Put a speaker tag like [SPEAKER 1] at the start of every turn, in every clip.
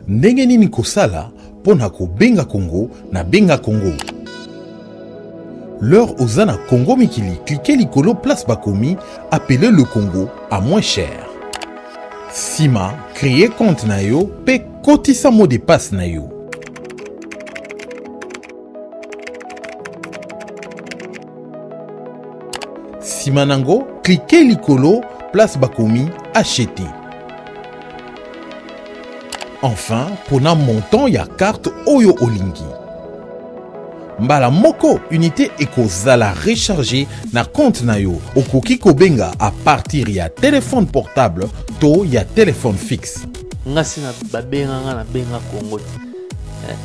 [SPEAKER 1] ndenge nini kosala pona kobenga Congo na benga Congo. L'heure ozana Congo mikili, cliquez likolo place bakomi, appelez le Congo à moins cher. Sima, créez compte na yo, pe kotisa mot de passe na yo. Sima nango, cliquez likolo place bakomi, acheter. Enfin, pona montant ya carte oyo olingi. Mbala moko unité ekozala recharger na compte na yo. Okoki kobenga à partir ya téléphone portable to ya téléphone fixe.
[SPEAKER 2] Ngasi na babenga na benga Congo.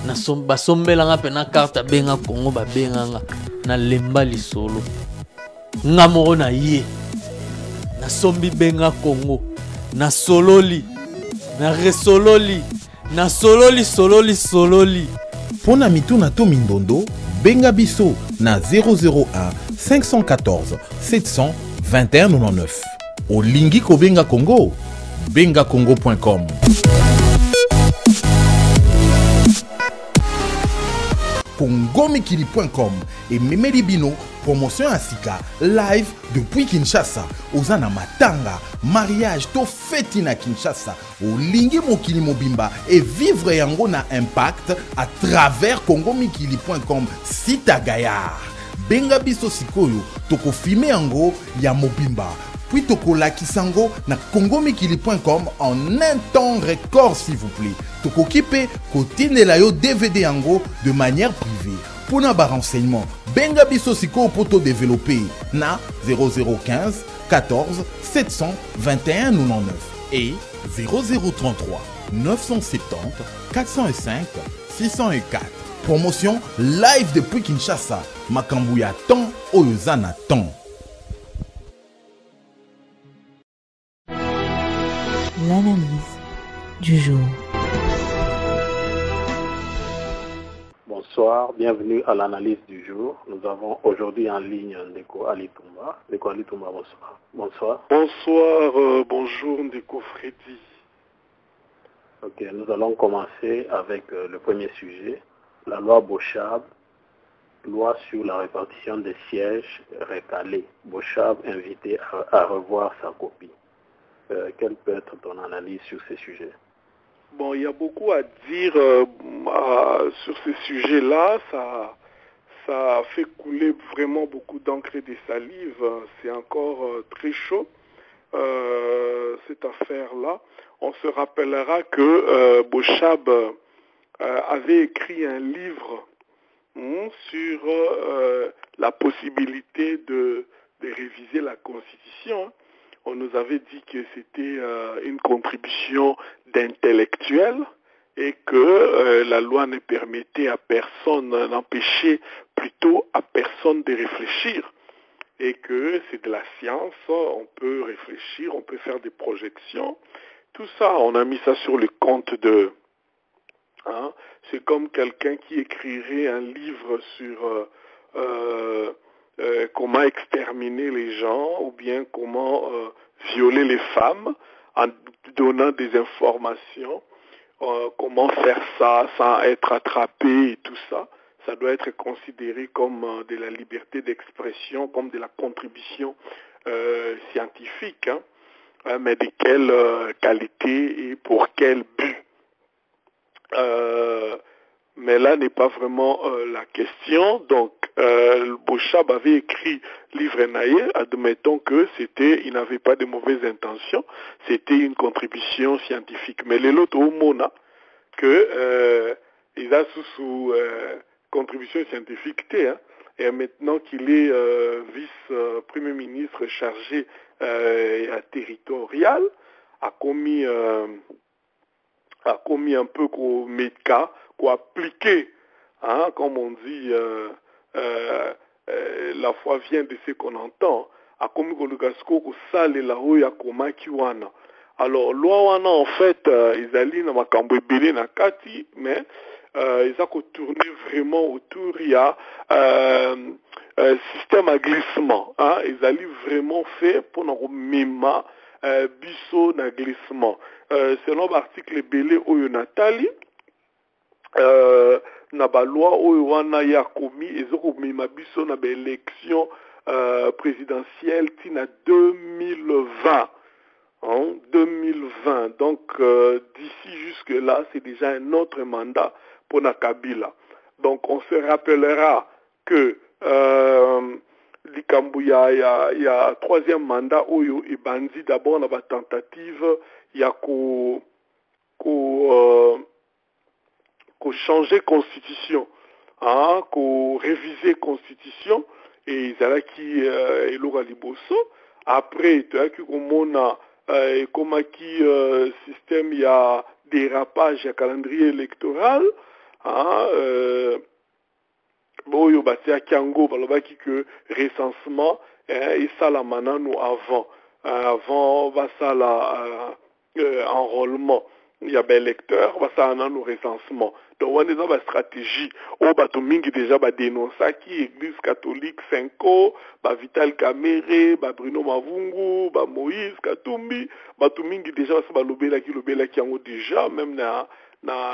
[SPEAKER 2] Na basombela nga pe na carte benga Congo babenga na lemba lisolo. Nga moko na ye. Na sombi benga Congo. Na sololi. Na resololi. Na sololi.
[SPEAKER 1] Pona mituna to mindondo, benga biso na 001 514 721 Olingi ko benga Congo, bengacongo.com. Congomikili.com et Memeli Bino, promotion à Sika, live depuis Kinshasa. Ozana matanga, mariage, to feti na Kinshasa. Olingi mokili mobimba et vivre yango na impact à travers Congomikili.com site à Gaillard. Benga biso sikoyo, toko filme yango ya mobimba. Puis toko lakisango na Congomikili.com en un temps record s'il vous plaît. Toko kipe kotine la yo DVD yango de manière privée. Pour na ba renseignement, benga biso siko poto développer na 0015 14 721 et 0033 970 405 604. Promotion live depuis Kinshasa. Makambu ya temps oyozana temps.
[SPEAKER 3] L'analyse du jour.
[SPEAKER 4] Bonsoir, bienvenue à l'analyse du jour. Nous avons aujourd'hui en ligne Ndeko Alitumba. Ndeko Alitumba, bonsoir. Bonsoir.
[SPEAKER 5] Bonsoir, bonjour Ndeko Freddy.
[SPEAKER 4] Ok, nous allons commencer avec le premier sujet. La loi Bochab, loi sur la répartition des sièges recalés. Bochab invité à revoir sa copie. Quelle peut être ton analyse sur ces sujets?
[SPEAKER 5] Bon, il y a beaucoup à dire sur ces sujets-là. Ça fait couler vraiment beaucoup d'encre et de salive. C'est encore très chaud, cette affaire-là. On se rappellera que Bochab avait écrit un livre sur la possibilité de réviser la Constitution. On nous avait dit que c'était une contribution d'intellectuels et que la loi ne permettait à personne, n'empêchait plutôt à personne de réfléchir. Et que c'est de la science, on peut réfléchir, on peut faire des projections. Tout ça, on a mis ça sur le compte de... Hein, c'est comme quelqu'un qui écrirait un livre sur... comment exterminer les gens ou bien comment violer les femmes en donnant des informations, comment faire ça sans être attrapé et tout ça. Ça doit être considéré comme de la liberté d'expression, comme de la contribution scientifique, hein, mais de quelle qualité et pour quel but. Mais là n'est pas vraiment la question. Donc, Bochab avait écrit Livre Naïe, admettons que il n'avait pas de mauvaises intentions, c'était une contribution scientifique. Mais l'autre au Mona, que il a sous contribution scientifique, hein, et maintenant qu'il est vice-premier ministre chargé à territorial, a commis un peu qu'au méca, qu'au appliqué, hein, comme on dit, la foi vient de ce qu'on entend. A commis qu'au sale la rue à koma kiwana. Alors, loi wana en fait, ils allaient dans ma camboué na kati, mais ils ont tourné vraiment autour, il y a système à glissement, hein, ils allaient vraiment fait pour nous mima biso na glissement. Selon l'article belé oyo natali, na ba loi oyo wana ya komi ezoko mima biso na ba élection présidentielle tina 2020. En 2020. Donc, d'ici jusque-là, c'est déjà un autre mandat pour Nakabila. Donc, on se rappellera que l'Ikambouya, il y a troisième mandat où il bandit d'abord dans la tentative, il y a qu'au changer constitution, hein, qu'au réviser constitution, et ils allaient qui est l'aura liboso. Après, tu as vu qu'on a comme qui système il y a dérapage, il y a calendrier électoral, hein, bon yo bati à Kiango balobaki que recensement et ça la manano avant va ça la enrôlement il y a des électeurs va ça nos recensement donc on est dans la stratégie au bato mingi déjà ba dénoncer qui église catholique Senko ba Vital Kamere ba Bruno Mavungu ba Moïse Katumbi bato mingi déjà ba lobela ki yango déjà même na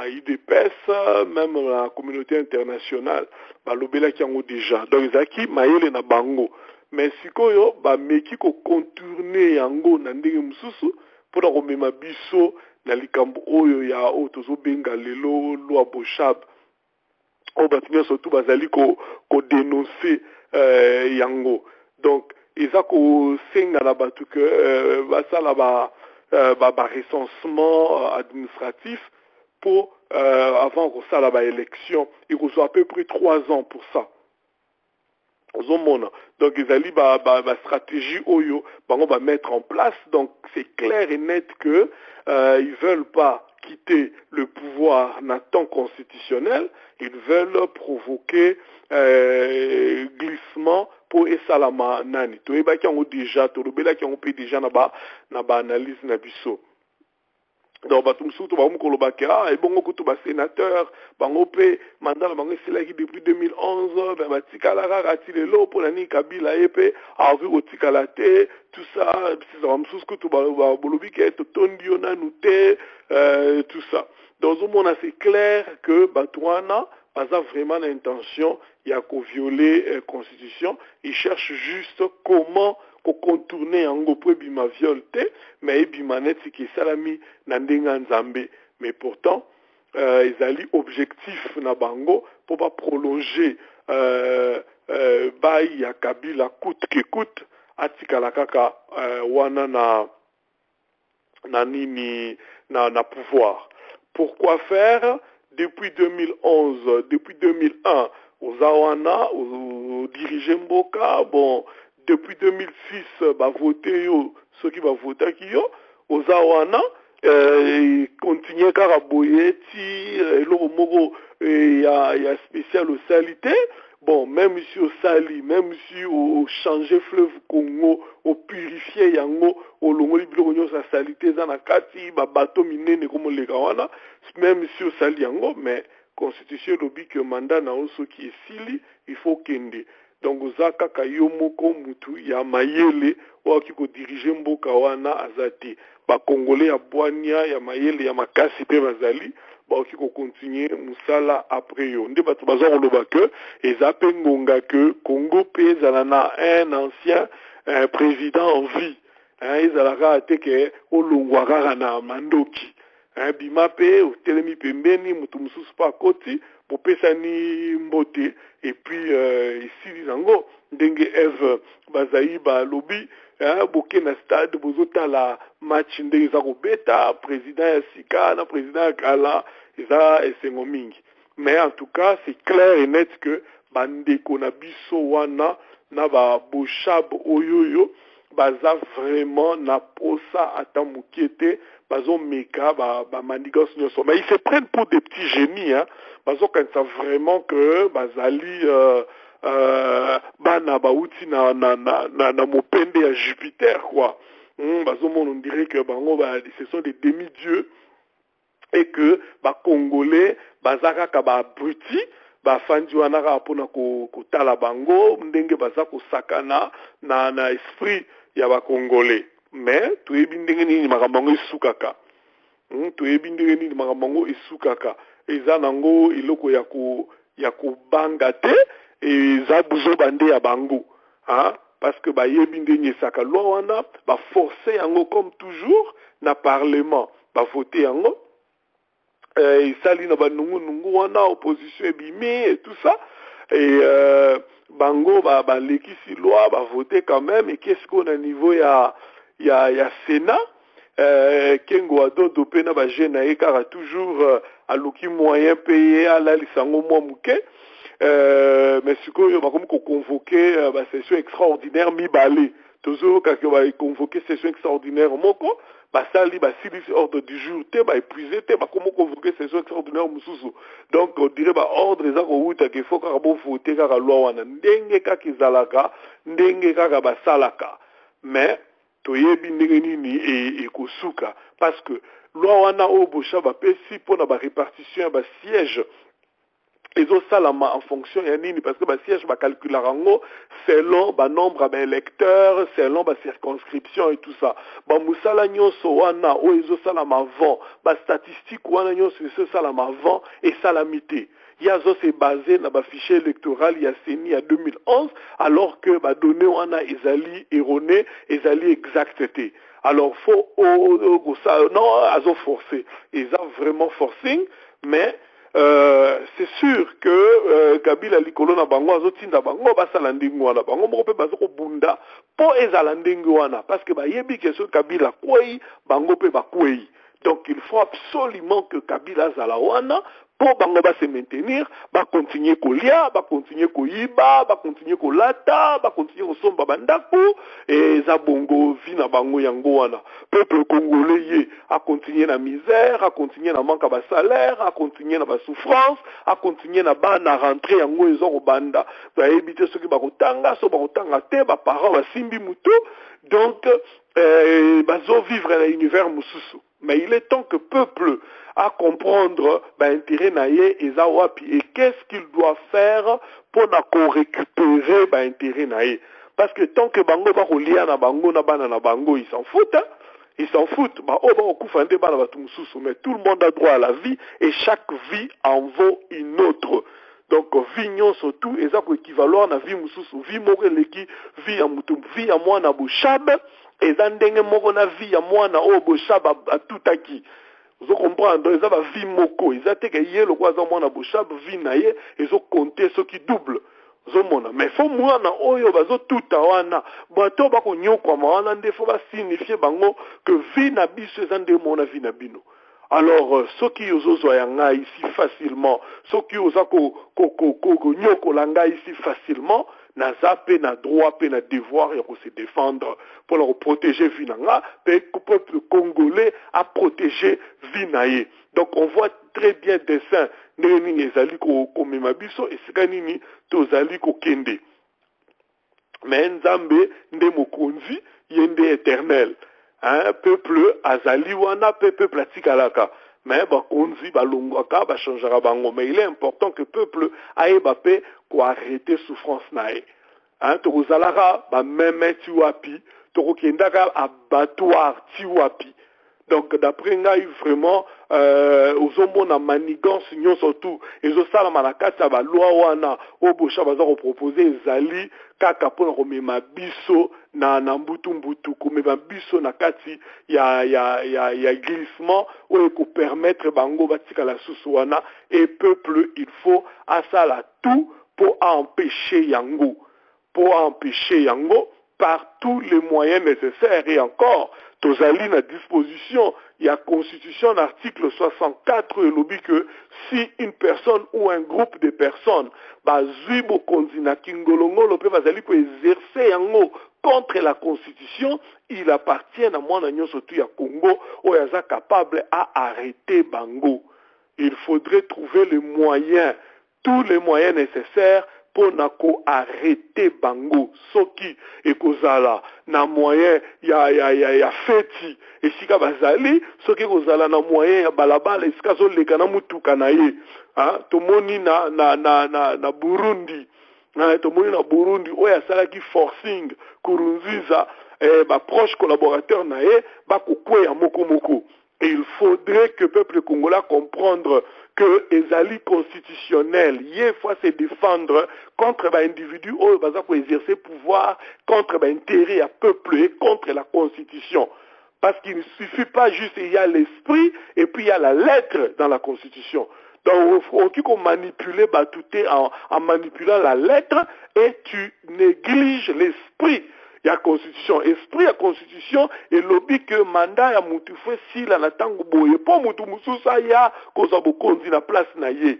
[SPEAKER 5] IDPS, même la communauté internationale, ba lobela ki yango déjà. Donc zaki mayele na bango. Mais sikoyo ba meki ko contourner yango na ndenge mususu pour na komema biso na likambo oyo ya o tozo benga lelo loi Boshab. O batinyo surtout bazali ko dénoncer yango. Donc eza ko senga na batu que basala ba recensement administratif pour avant que ça la élection, il reçoit à peu près 3 ans pour ça. Donc ils allaient ba stratégie oyo on va mettre en place. Donc c'est clair et net que ils veulent pas quitter le pouvoir na temps constitutionnel, ils veulent provoquer glissement pour esalama nani. To eba ki on déjà to lobela ki on peut déjà na ba analyse na biso. Donc batumsuto ba mukolobaka et bongo kutu ba sénateur bango pe mandat bango selaki depuis 2011 ba batikala rati lelo pour nani Kabila epe a vu otikala te tout ça c'est ba msusu kutu ba bolobike to tondio na nute tout ça. Donc au monde c'est clair que Batouana pas vraiment l'intention il y a qu'au violer constitution, ils cherchent juste comment contourner en gros bima violte mais bima net c'est qui salami nandenga nzambe mais pourtant ils allaient objectif na bango pour pas prolonger bail ya Kabila coûte que coûte atikala kaka wana na nini na pouvoir. Pourquoi faire? Depuis 2011, depuis 2001 aux Awana aux dirigeants Mboka bon depuis 2006, bah voter ceux qui va voter qui yo, aux Awana, continuer Karaboyeti, il y a spécial au salité. Bon, même si au sali, même si au changer fleuve Congo, au purifier yango, au longo libro sa salité zanakati, ba bateau minene comme les gawana, même si au sali yango, mais constitution lobby que mandat na oso qui est sili, il faut kende. Donc ozaka kayomoko mutu ya mayele waki ko diriger mboka wana azati ba congolais ya bwania ya mayele ya makasi pe bazali ba waki ko continuer musala après yo nde batu bazako loba que ezape ngonga que Congo pe zalana un ancien président en vie ezalaka ateke olongwaka na mandoki bima pe otelemi pembeni mutu mususu pa koti popesani mbote et puis ici zango ndenge Eve bazai ba lobby boke na stade bozota la match ndenge za kobeta président ya sika na président ya kala eza esengo mingi mais en tout cas c'est clair et net que bandeko na biso wana na ba Boshab oyoyo baza vraiment na posa ata mukiete bazo meka ba mandigos nyoso mais ils se prennent pour des petits génies hein bazo quand ça vraiment que bazali bana bauti na mopende ya Jupiter quoi bazo on dirait que bango ce sont des demi-dieux et que ba congolais bazaka ka ba abruti bafandi wana ka pona kotala bango ndenge baza kosakana na esprit ya ba congolais mais toyebi ndenge nini makambo yango esukaka. Toyebi ndenge nini makambo yango esukaka. Eza nango iloko ya kobanga te eza buzoba nde ya bango. Parce que bayebi ndenge esaka loi wana ba forcer yango comme toujours na parlement ba voter yango. Sali na banungu wana opposition ebimi et tout ça et bango ba lekisi loi ba voter quand même et qu'est-ce qu'on a niveau ya Sénat kengo adodo pena ba jeune ekara toujours aluki moyen payé à la lisango mo muke mais sikoyo ba comme ko convoquer ba session extraordinaire mibale toujours quand ba convoquer session extraordinaire moko basali basilisi ordre du jour te ba épuisé te ba comment convoquer session extraordinaire mususu donc on dirait ba ordre za ko wuta ke faut ka bo voter ka loi wana ndenge ka kizalaka ndenge ka basalaka mais toyebi ndenge nini ekosuka parce que loi wana o bosha ba pesi pona ba répartition ba siège ezo salama en fonction ya nini parce que ba siège ba calculer rango selon ba nombre d'électeurs selon ba circonscription et tout ça ba musala nyonso wana o ezo salama avant ba statistique wana nyonso ezo salama avant et salamité yazo c'est basé na ba fichier électoral ya CENI à 2011 alors que ba données wana ezali erroné ezali exacteté alors faut ça non azo forcé ils ont vraiment forcing mais c'est sûr que Kabila likolo na bango azotinda bango basala ndingo wana bango moko pe bazoko bunda po ezala ndingo wana parce que bayebi que ce Kabila kwei bango pe bakwei donc il faut absolument que Kabila zala wana pour bango ba se maintenir ba continuer kolia ba continuer koyiba ba continuer kolata ba continuer kosomba bandaku et za bongo vina bango yango wana peuple congolais ye a continuer na misère a continuer na manque ba salaire a continuer na ba souffrance a continuer na ba na rentrer yango ezo ko banda ba éviter ceux qui ba kotanga so ba kotanga te ba parents ba simbi mutu donc bazo vivre dans l'univers mususu mais il est temps que peuple à comprendre l'intérêt naïe et zawapi et qu'est-ce qu'il doit faire pour récupérer l'intérêt naïe parce que tant que bango ba kolia na bango na bana na bango ils s'en foutent hein? Ils s'en foutent ba o ba okufande bana ba tumususu mais tout le monde a droit à la vie et chaque vie en vaut une autre donc vie nyonso tout eza ko équivalent na vie mususu vie moko eleki vie ya mutu vie ya mwana boshab eza ndenge moko na vie ya mwana o boshab atutaki vous comprenez, ils ont vie moko, ils ont été que le quoi mona boshab vie naie, ils ont compté ce qui double. Zomona, mais faut moi na oyo bazo tout wana, bato ba ko nyoko ma wana nde faut ba signifier bango que vie na biso ezande mona vie na bino. Alors ceux qui ozo yanga ici facilement, ceux qui oza ko nyoko langa ici facilement, na zape na droit pe na devoir ya ko se défendre pour leur protéger vinanga pe peuple congolais a protéger vinaye. Donc on voit très bien dessin nini ezali ko komema biso esika nini tozali ko kende. Mais nzambe nde mokonzi yende éternel. Hein, peuple azali wana peuple platikalaka. Mais bakonzi balongwaka ba changera bango mais il est important que peuple aeba pe ko arrêter souffrance nae hein to kozalaka ba meme tiwapi to kokendaka abattoir tiwapi donc d'après ngai vraiment ozomona manigance nyonso tout ezosala malakati ya baloi wana o bosha baza ko proposer ezali kaka pona komema biso na mbutu komema biso na kati ya glissement ou ko permettre bango batika la susu wana et peuple il faut asala tout pour empêcher yango par tous les moyens nécessaires et encore tozali na disposition il y a constitution l'article 64 et lobby que si une personne ou un groupe de personnes bazui bokonzi na kingolongo pe bazali ko exercer yango contre la constitution il appartient à mwana nyonso tu ya Congo o yaza capable à arrêter bango il faudrait trouver les moyens tous les moyens nécessaires pour nako arrêter bango soki ekozala na moyen ya feti esika bazali soki ekozala na moyen ya balabala esika zoleka na mutuka na ye hein tomoni na Burundi tomoni na Burundi oyo asalaki forcing Kurunziza proche collaborateur nae bakokwe ya moko moko. Et il faudrait que le peuple congolais comprendre que ezali constitutionnel, il faut se défendre contre l'individu ou exercer pouvoir contre l'intérêt à peuple et contre la constitution. Parce qu'il ne suffit pas juste, il y a l'esprit et puis il y a la lettre dans la constitution. Donc, on peut manipuler Batouté en manipulant la lettre et tu négliges l'esprit. Il y a constitution. Esprit à constitution et lobby que mandat ya mutu fait si la natango boye. Pour mutu mususa ya koza bokonzi na place na ye.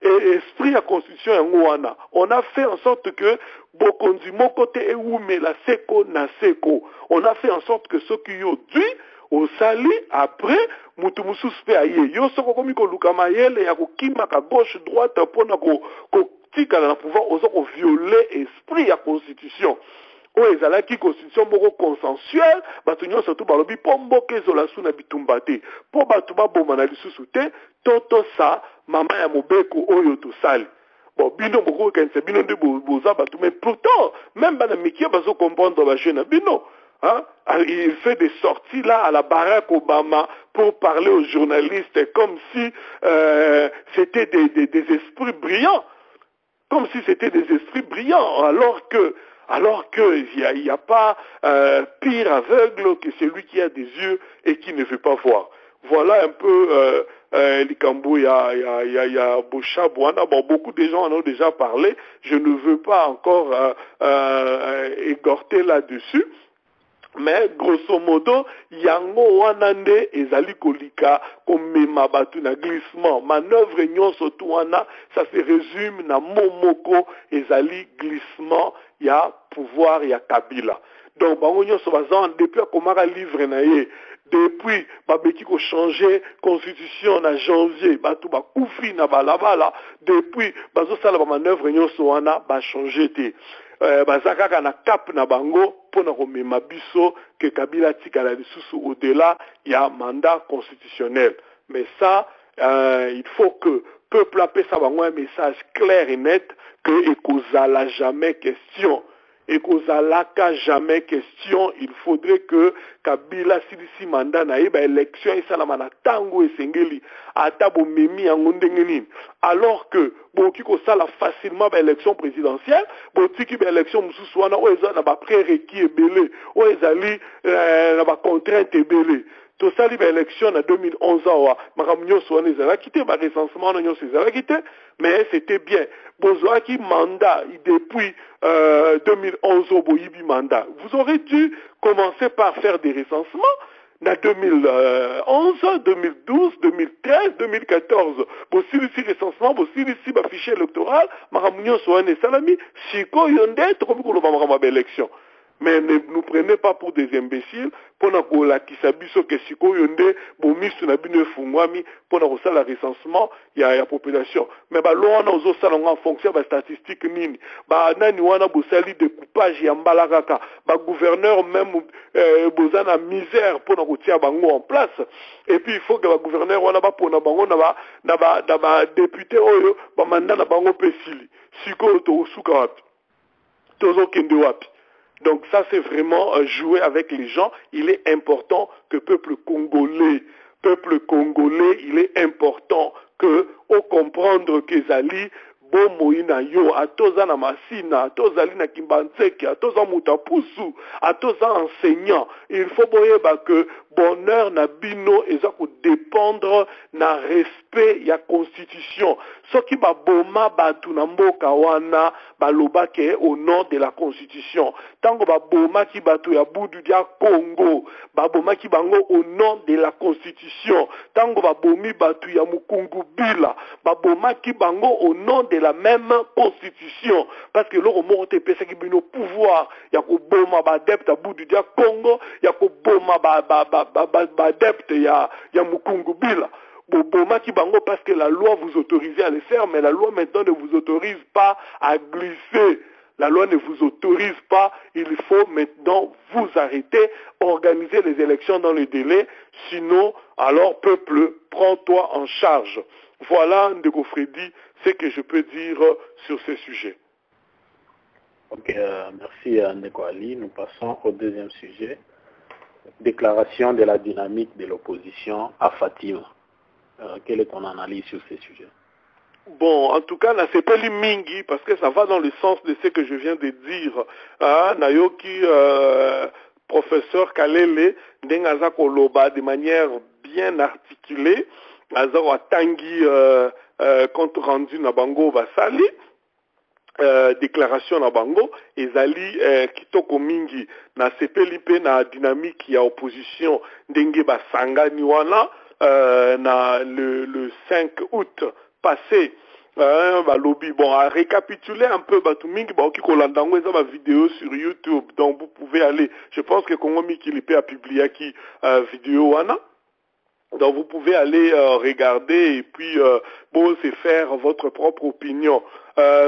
[SPEAKER 5] Et esprit à constitution ya ngwana. On a fait en sorte que bokonzi mon côté eume la seko na seko. On a fait en sorte que ceux qui ont dû au sali après mutu mususu pe aye. Yo soko komi ko lukamayele ya ko kimaka gauche droite pona ko tika na pouvoir ozo ko violer esprit à constitution. Ezalaki constitution moko consensuelle bato nyonso to balobi po mboka ezola su na bitumba te po bato baboma na lisusu te toto sa mama ya mobeko oyo tosali bon bino bokokanisa bino nde boza bato mais pourtant même bana mikie bazo comprendre bajeune na bino hein? Il fait des sorties là à la Barack Obama pour parler aux journalistes comme si c'était des esprits brillants, comme si c'était des esprits brillants alors que il n'y a pas pire aveugle que celui qui a des yeux et qui ne veut pas voir. Voilà un peu l'Ikambo, il y a Boshab, bon, beaucoup de gens en ont déjà parlé. Je ne veux pas encore égorter là-dessus. Mais grosso modo, yango wanande ezali kolika komema batu na glissement. Manœuvre nyonso tu wana, ça se résume na momoko ezali glissement ya pouvoir ya Kabila. Donc bango nyonso bazan depuis akomaka livre na ye. Depuis babeki ko changer constitution na janvier, batu ba kufi na balabala, depuis bazo sala ba manœuvre nyonso wana ba changer te. Bazakaka na cap na bango pona komema biso que Kabila tikala lisusu au-delà il y a mandat constitutionnel. Mais ça il faut que peuple appelle ça bango un message clair et net que ekozala jamais question. Et qu'Ozalaka jamais question, il faudrait que Kabila silisi mandat na eba élection et salamana tango et sengeli atabo memi angondengeni. Alors que boki ko sala facilement ba élection présidentielle, botiki ba élection mususwana o eza na ba prérequis ebele, o ezali na ba contrainte ebele. To sali ba élection en 2011 awa makamunyo swana ezala quitté ba recensement na nyonso ezala quitté, mais c'était bien. Bozoaki mandat depuis 2011 au Boyibi mandat. Vous aurez dû commencer par faire des recensements en 2011, 2012, 2013, 2014. Bon, si ici recensement, bon, si ici fichier électoral, makamunyo swana salami, siko yonde comme ko lo ba élection. Mais ne nous prenez pas pour des imbéciles, pour nous la kisabiso que siko yonde bomisu na bino fungwami pour nous ça la recensement il y a population. Mais ba lo wana ozo sala en fonction ba statistique nini. Ba nani wana bosali découpage ya mbalakaka. Ba gouverneur même bozana misère pour nous tia bango en place. Et puis il faut que ba gouverneur wana ba pona bango na ba député oyo ba mandat na bango pesili. Siko to suka wapi. Tozo kende wapi. Donc ça c'est vraiment jouer avec les gens. Il est important que peuple congolais, il est important que on comprendre que Zali bomoina yo atoza na masina atozali na kimbanzeki atoza mutapusu atoza enseignant. Il faut boyeba que bonheur na bino eza ko dépendre na respect ya constitution. Soki ba boma batu na mboka wana balobake au nom de la constitution. Tango ba boma ki batu ya budu dia Congo, ba boma ki bango au nom de la constitution. Tango ba bomi batu ya Mukungu Bila, ba boma ki bango au nom de la même constitution. Parce que l'on monte pesa ki bino pouvoir ya ko boma ba adepte ya budu dia Congo, ya ko boma ba adepte ya Mukungu Bila. Boma ki bango parce que la loi vous autorise à le faire, mais la loi maintenant ne vous autorise pas à glisser. La loi ne vous autorise pas, il faut maintenant vous arrêter, organiser les élections dans le délai, sinon, alors peuple, prends-toi en charge. Voilà, Ndeko Freddy, ce que je peux dire sur ce sujet.
[SPEAKER 4] Ok, merci Ndeko Ali. Nous passons au deuxième sujet. Déclaration de la dynamique de l'opposition à Fatima. Quelle est ton analyse sur ces sujets?
[SPEAKER 5] Bon, en tout cas, na sepeli mingi, parce que ça va dans le sens de ce que je viens de dire. Nayoki, professeur Kalele, Ndengaza Koloba, de manière bien articulée, Aza Tangi, compte rendu na bango basali, déclaration na bango, ezali kitoko mingi, na sepeli pe na dynamique ya opposition, Ndenge basangani wana, na le 5 août passé, lobby. Bon, à récapituler un peu, Batumingi, ma vidéo sur YouTube, donc vous pouvez aller, je pense que Congo Mikilipe a publié qui vidéo wana. Donc vous pouvez aller regarder et puis bon, c'est faire votre propre opinion.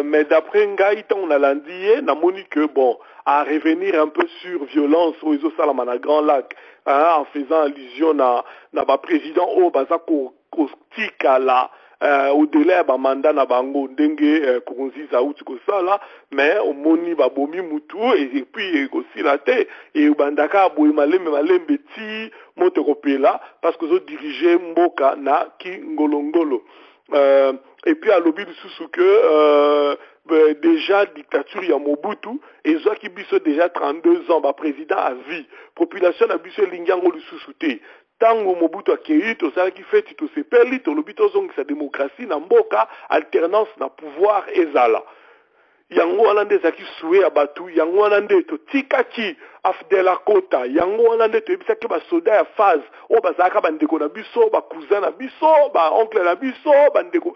[SPEAKER 5] Mais d'après Ngaïta, on a l'indiqué, n'a moni que bon, à revenir un peu sur violence au Iso Salamana Grand Lac, en faisant allusion à président Obazako Kostika là. Au-delà ba mandat na bango ndenge Kurunziza uti ko sala mais omoni ba bomi mutu et puis aussi la tête et bandaka boy malembe ti moto kopela parce que zo diriger mboka na ki ngolongolo et puis à lobby sous que déjà dictature ya Mobutu et zo ki biso déjà 32 ans ba président à vie population na biso lingango lisusu te. Tango Mobutu akei tozalaki feti tosepeli tolobi tozongisa démocratie na mboka alternance na pouvoir ezala yango wana nde ezalaki souhait ya batu yango wana nde totikaki afdela kota yango wana nde toyebisaki basoda ya phase oyo bazalaka bandeko na biso bakousin na biso baoncle na biso bandeko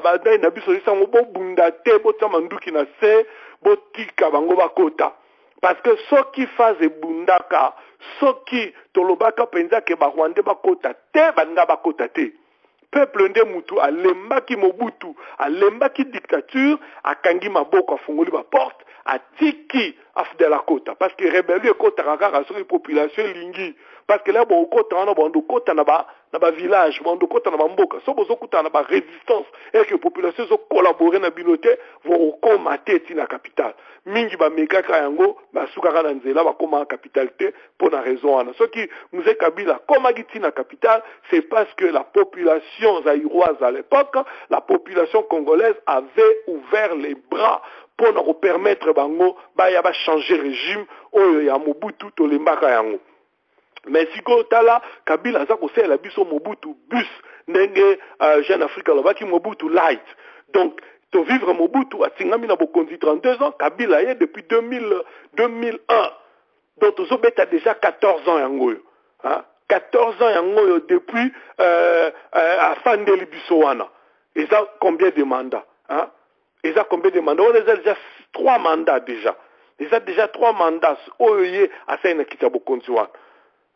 [SPEAKER 5] badai na biso lisango bobunda te botia manduki na se botika bango bakota parce que soki phase ebundaka soki tolobaka penza ke barwande bakota te baninga bakota te peuple nde mutu alembaki Mobutu alembaki dictature akangi maboko afungoli ba porte atiki afdela kota parce que rebellion kota kaka sur population lingi parce que là bon kota wana bon kota na ba village bon kota na ba mboka so bozo kota na ba résistance et que population zo collaborer na binote vont commater tina capitale mingi ba mekaka yango basuka kana nzela ba koma capitale te pour la raison wana ce qui nous est Kabila koma tina capitale c'est parce que la population zaïroise à l'époque la population congolaise avait ouvert les bras pour nous permettre bango ya ba changer régime oyo ya Mobutu tolembaka yango. Mais si tala Kabila za kosela biso Mobutu bus ndenge Jeune Afrique lobaki Mobutu light. Donc to vivre Mobutu atingami na bokonzi 32 ans Kabila est depuis 2001. Donc tozobeta déjà 14 ans yango. Hein? 14 ans yango depuis afandeli biso wana. Et ça combien de mandats hein? Et ça combien de mandats? On a déjà 3 mandats déjà. Ils ont déjà 3 mandats. Oye à Saina Kitabo Kontuan.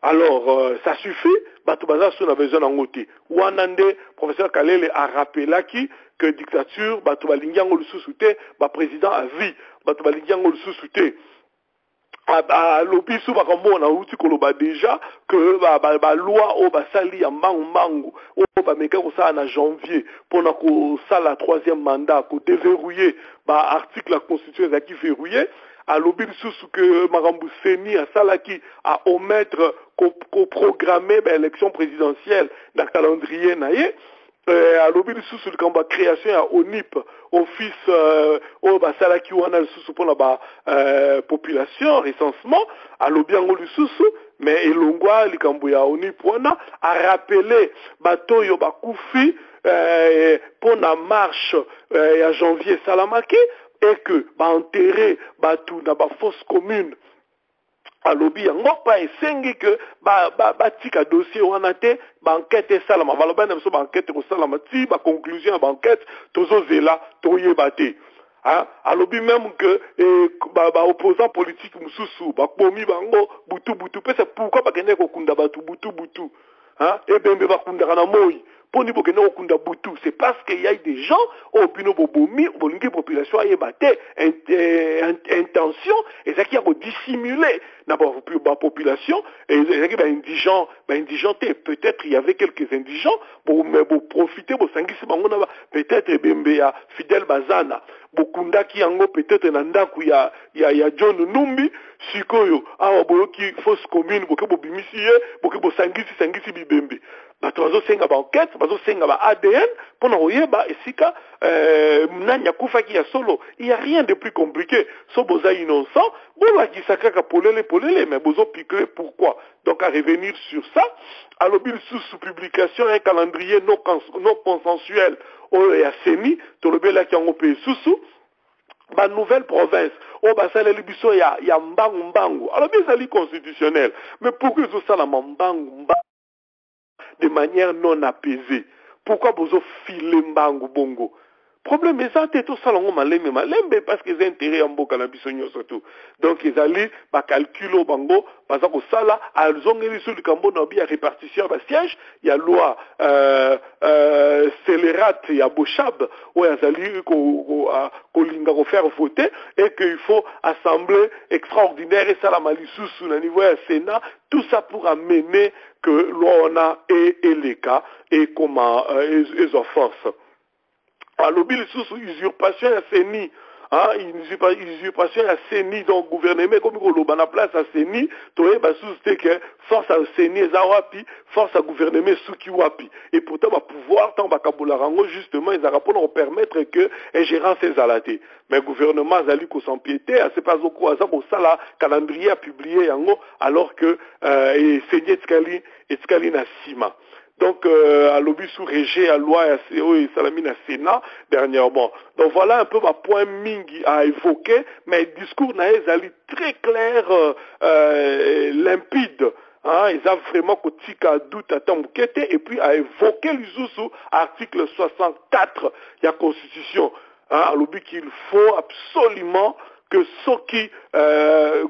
[SPEAKER 5] Alors, ça suffit. Batubaza on a besoin d'en goûter. Wanande, professeur Kalele a rappelé que dictature, Batubalingiango le sous-souté, président à vie, Batubalingiango le sous-souté. L'opisu bakambo na uti koloba déjà que ba loi o basali ya mangu o ba meka ko sa na janvier pour na ko sala 3e mandat ko déverrouiller ba article la constitution za ki verrouiller à l'opisu que Marambu Seni a salaki à omettre ko programmer ba élection présidentielle dans calendrier naie à l'objet de sous le combat création à ONIP office au basalaki wana sous pour la population recensement à l'objet de sous mais elongwa likambo ya ONIP wana a rappelé batoyo bakufi pour la marche à janvier salamaki et que enterrer batu na ba fosse commune à lobby yango pa esengi que tika dossier wana te ba enquête salama baloba na so ba enquête ko salama ti ba conclusion ba enquête tozo zela toyeba te hein à lobby même que ba opposant politique mususu ba komi bango butu pe c'est pourquoi ba kende ko kunda batu butu hein et bembe ba kunda na moi Pour nous, c'est parce qu'il y a des gens, au bino bobomi, au lingi population, a yébate, intention, et ça qui a dissimulé dans la population, et ça qui est indigent, peut-être il y avait quelques indigents, mais pour profiter, pour s'engager, peut-être Bembea, Fidel Bazana, Bokunda qui yango peut-être nanda ku ya John Numbi, Sikoyo, awa boyoki fausse commune, boke bobimisiye, boke sangisi bibembe. Bato bazo senga ba enquête, bazo senga ba ADN, pona oyeba esika nanya kufa ki ya solo. Il y a rien de plus compliqué. So boza innocent, bola ki sakaka polele, mais bozo piquer pourquoi? Donc à revenir sur ça, à l'objet sous publication un calendrier non consensuel au ya semi, to le bela ki en pays sous ba nouvelle province o ba sala libiso ya mbangu alors bien ça li constitutionnel mais pourquoi ils ont ça la mbangu de manière non apaisée pourquoi bozo filer mbangu bongo problème est ça tout ça longo malembe parce que les intérêts en boka na biso surtout donc ils allaient ba calculer bango parce que ça là elles ont mis sur le cambo na bien répartition ba siège il y a loi scélérate il y a Bochab où ils allaient ko linga ko faire voter et qu'il faut assemblée extraordinaire et ça la malissous sous le niveau du Sénat tout ça pour amener que l'on et les cas et comment ils ont force. Alors, sous usurpation à CENI, usurpation à CENI, donc gouvernement, comme on a place à CENI, tu sais que force à CENI, force à gouvernement, Sukiwapi. Et pourtant, va pouvoir, tant Bakabolarango, justement, ils ont permettre que ingérence ces alatés. Mais le gouvernement, Zali, qu'on s'empiétait, c'est pas au quoi, ça, là, calendrier a publié, alors que, CENI et Skali na Sima. Donc, à l'objet sous régé, à loi, à CO et Salamine à Sénat, dernièrement. Donc, voilà un peu ma point mingi à évoquer, mais le discours n'a été très clair, limpide. Hein, ils ont vraiment côté à doute à Tamboukété, et puis à évoquer l'Isoussou, article 64 de la Constitution. Hein, à l'objet qu'il faut absolument que ce qui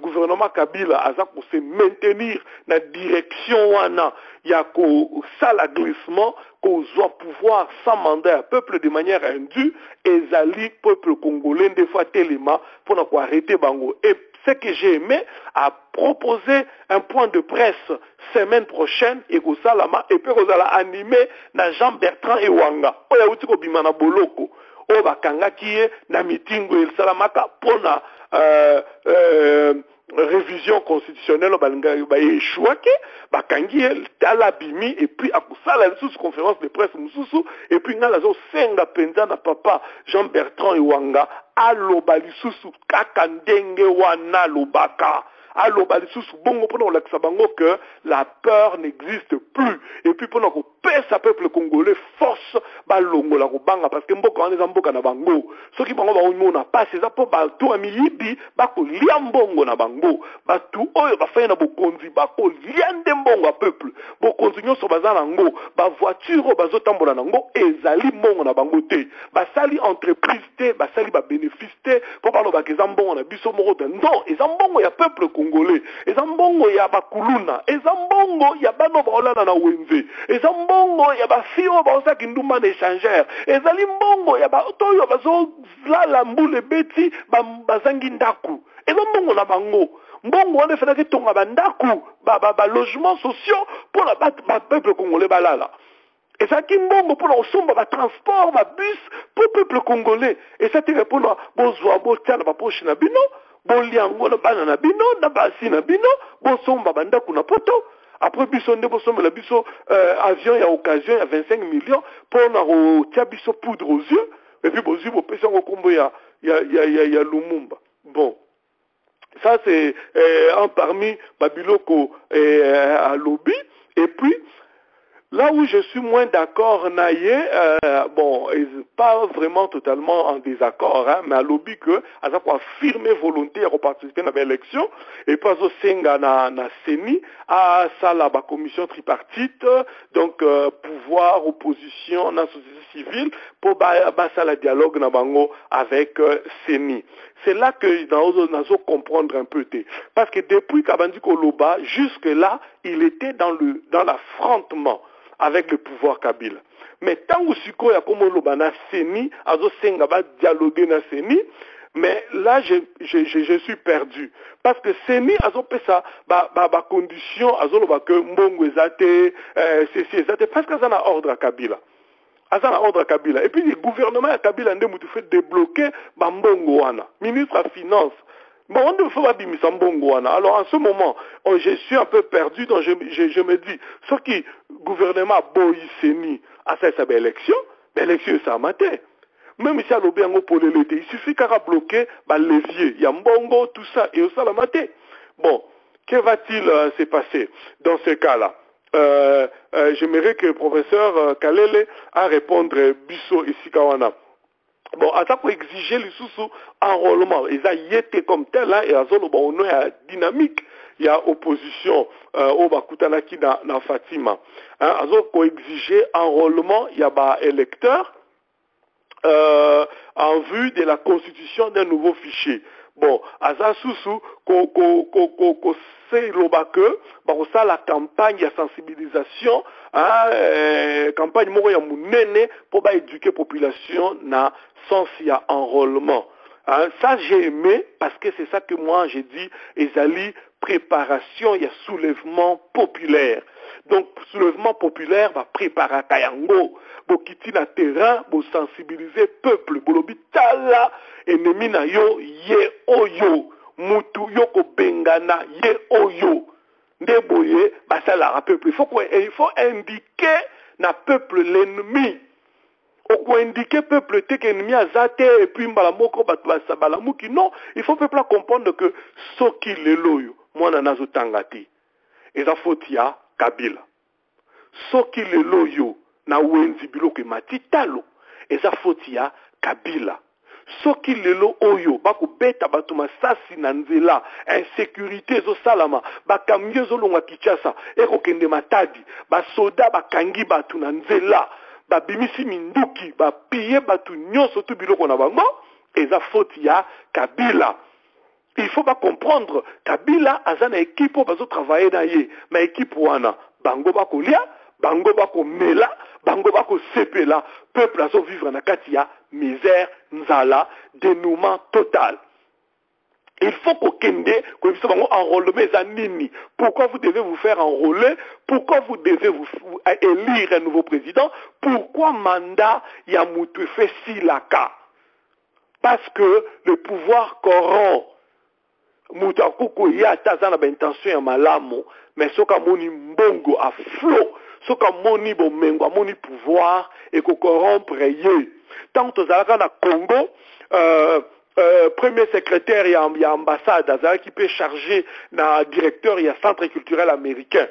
[SPEAKER 5] gouvernement Kabila a pour se maintenir dans la direction wana ya ko sala glissement qu'on doit pouvoir sans mandat un peuple de manière indue et zali peuple congolais des fois tellement pour ne pas arrêter bango et ce que j'ai aimé a proposé un point de presse semaine prochaine et que salama et puis qu'on allait animer na Jean Bertrand et Wanga oya uti ko bimana boloko o bakanga kiye na mitingo el salamaka pona révision constitutionnelle ba échouaké bakangi talabimi et puis akusala sous conférence de presse mususu et puis ngala zo senga penza na papa Jean Bertrand Iwanga aloba lisusu kaka ndenge wana lobaka aloba lisusu bongo pona olakisa bango que la peur n'existe plus et puis pona ko pesa peuple congolais force balongola ko banga parce que mboka wana mboka na bango soki bango ba omona passe za po ba to amiyibi bako lia mbongo na bango batu oyo bafanya na bokonzi bako liande mbongo a peuple bokonzi nyonso baza nango ba voiture bazotambola nango ezali mbongo na bango te basali entreprise te basali ba bénéfice te po baloba ke za mbongo na biso moko te non eza mbongo ya peuple congolais eza mbongo ya bakuluna eza mbongo ya bano baolana na wenze eza mbongo ya bafio baosaki ndumba na échangère ezali mbongo ya baoyo bazolala mbule beti bazangi ndaku eza mbongo na bango mbongo wana efenaki tonga bandaku balogement sociaux pour la peuple congolais balala ezalaki mbongo mpona kosomba batransport babus pour peuple congolais ezati mpona bozwa botia na baposhe na bino boliango na bana na bino na basi na bino bosomba bandaku na poto après biso nde bosombela biso avion ya occasion ya 25 millions mpona kotia biso poudre aux yeux et puis bozwi bopesi yango kombo ya Lumumba bon ça c'est un parmi babiloko à lobby et puis là où je suis moins d'accord, Naye, bon, pas vraiment totalement en désaccord, hein, mais à lobby que, à ça quoi, affirmer volonté à participer à l'élection, et pas au Senga na CENI, à ça la commission tripartite, donc pouvoir, opposition, na société civile, pour ça la dialogue na bango avec CENI. C'est là que nous allons comprendre un peu. Parce que depuis Kabandi Koloba, jusque-là, il était dans l'affrontement avec le pouvoir kabyle. mais tant que siko ya comme loba na seni azo senga ba dialoguer na seni. Mais là, je suis perdu. Parce que Seni, azo pesa, ba condition, azo lo ba que mbongo ezate, ceci ezate, parce que ça na ordre à Kabila. Ça na ordre à Kabila. Et puis, le gouvernement à Kabila, ndé moutou fait débloquer, ba mbongo wana. Ministre à finance. Bon, on ne faut pas bimisa mbongo wana. Alors, en ce moment, je suis un peu perdu, donc je me dis, ce qui, gouvernement boy Seni, à ça, c'est élection, l'élection, ça matin. Même si à l'obéango pour l'été, il suffit qu'à bloquer le levier. Il y a mbongo, tout ça, et au salamate. Bon, que va-t-il se passer dans ce cas-là? J'aimerais que le professeur Kalele a répondre Bisso et Sikawana. Bon, à ça pour exiger les sous enrôlement. Ils ont été comme tel, hein, et à zone, bon, on a dynamique. Il y a opposition au Bakutanaki dans Fatima. Hein, à zone pour exiger enrôlement, il y a des électeurs. En vue de la constitution d'un nouveau fichier. Bon, Aza Soussou, c'est l'obake, ça la campagne de sensibilisation, campagne moro ya mounene pour éduquer la population na sens ya enrôlement. Ça j'ai aimé parce que c'est ça que moi j'ai dit, ezali préparation, il y a soulèvement populaire. Donc, soulèvement populaire va préparer Kayango, bokiti na terrain, bo sensibiliser peuple, bolobi tala, ennemi na yo, ye oyo, mutu yoko bengana, ye oyo, ndeboye, basala peuple. Il faut indiquer na peuple l'ennemi. Oko indiquer peuple te qu'ennemi a zate, et puis mbalamoko batbalamuki. Non, il faut peuple comprendre que soki leloyo, moi nanazo tangati. Et ça faut ya Kabila. Soki leloyo na wenzi biloko matitalo. Et ça faut ya Kabila. Soki lelo oyo bako beta batu masasi na nzela, insécurité zo salama, bakamye zo longa Kinshasa, eko kende matadi, ba soda bakangi batu na nzela, ba bimisi minduki, ba piye batu nyonso tu biloko na bango, et ça faut ya Kabila. Il faut pas comprendre Kabila azana équipe pour bazo travailler na ye, mais équipe wana bango bako lia, bango bako mela, bango bako sepela, peuple azo vivre na katia misère, nzala, dénouement total. Il faut qu'au Kende, que vous soyez enrôlé zanini. Pourquoi vous devez vous faire enrôler? Pourquoi vous devez vous élire un nouveau président? Pourquoi mandat Yamoutou fait silaka? Parce que le pouvoir corrompt. Moutakuko ya tazana ba intention ya malamo, mais soka moni mbongo a flot, soka moni bomengo, moni pouvoir et ko corrompre ye. Tant que zalaka na Congo, premier secrétaire y a ambassade qui peut charger na directeur il y a centre culturel américain.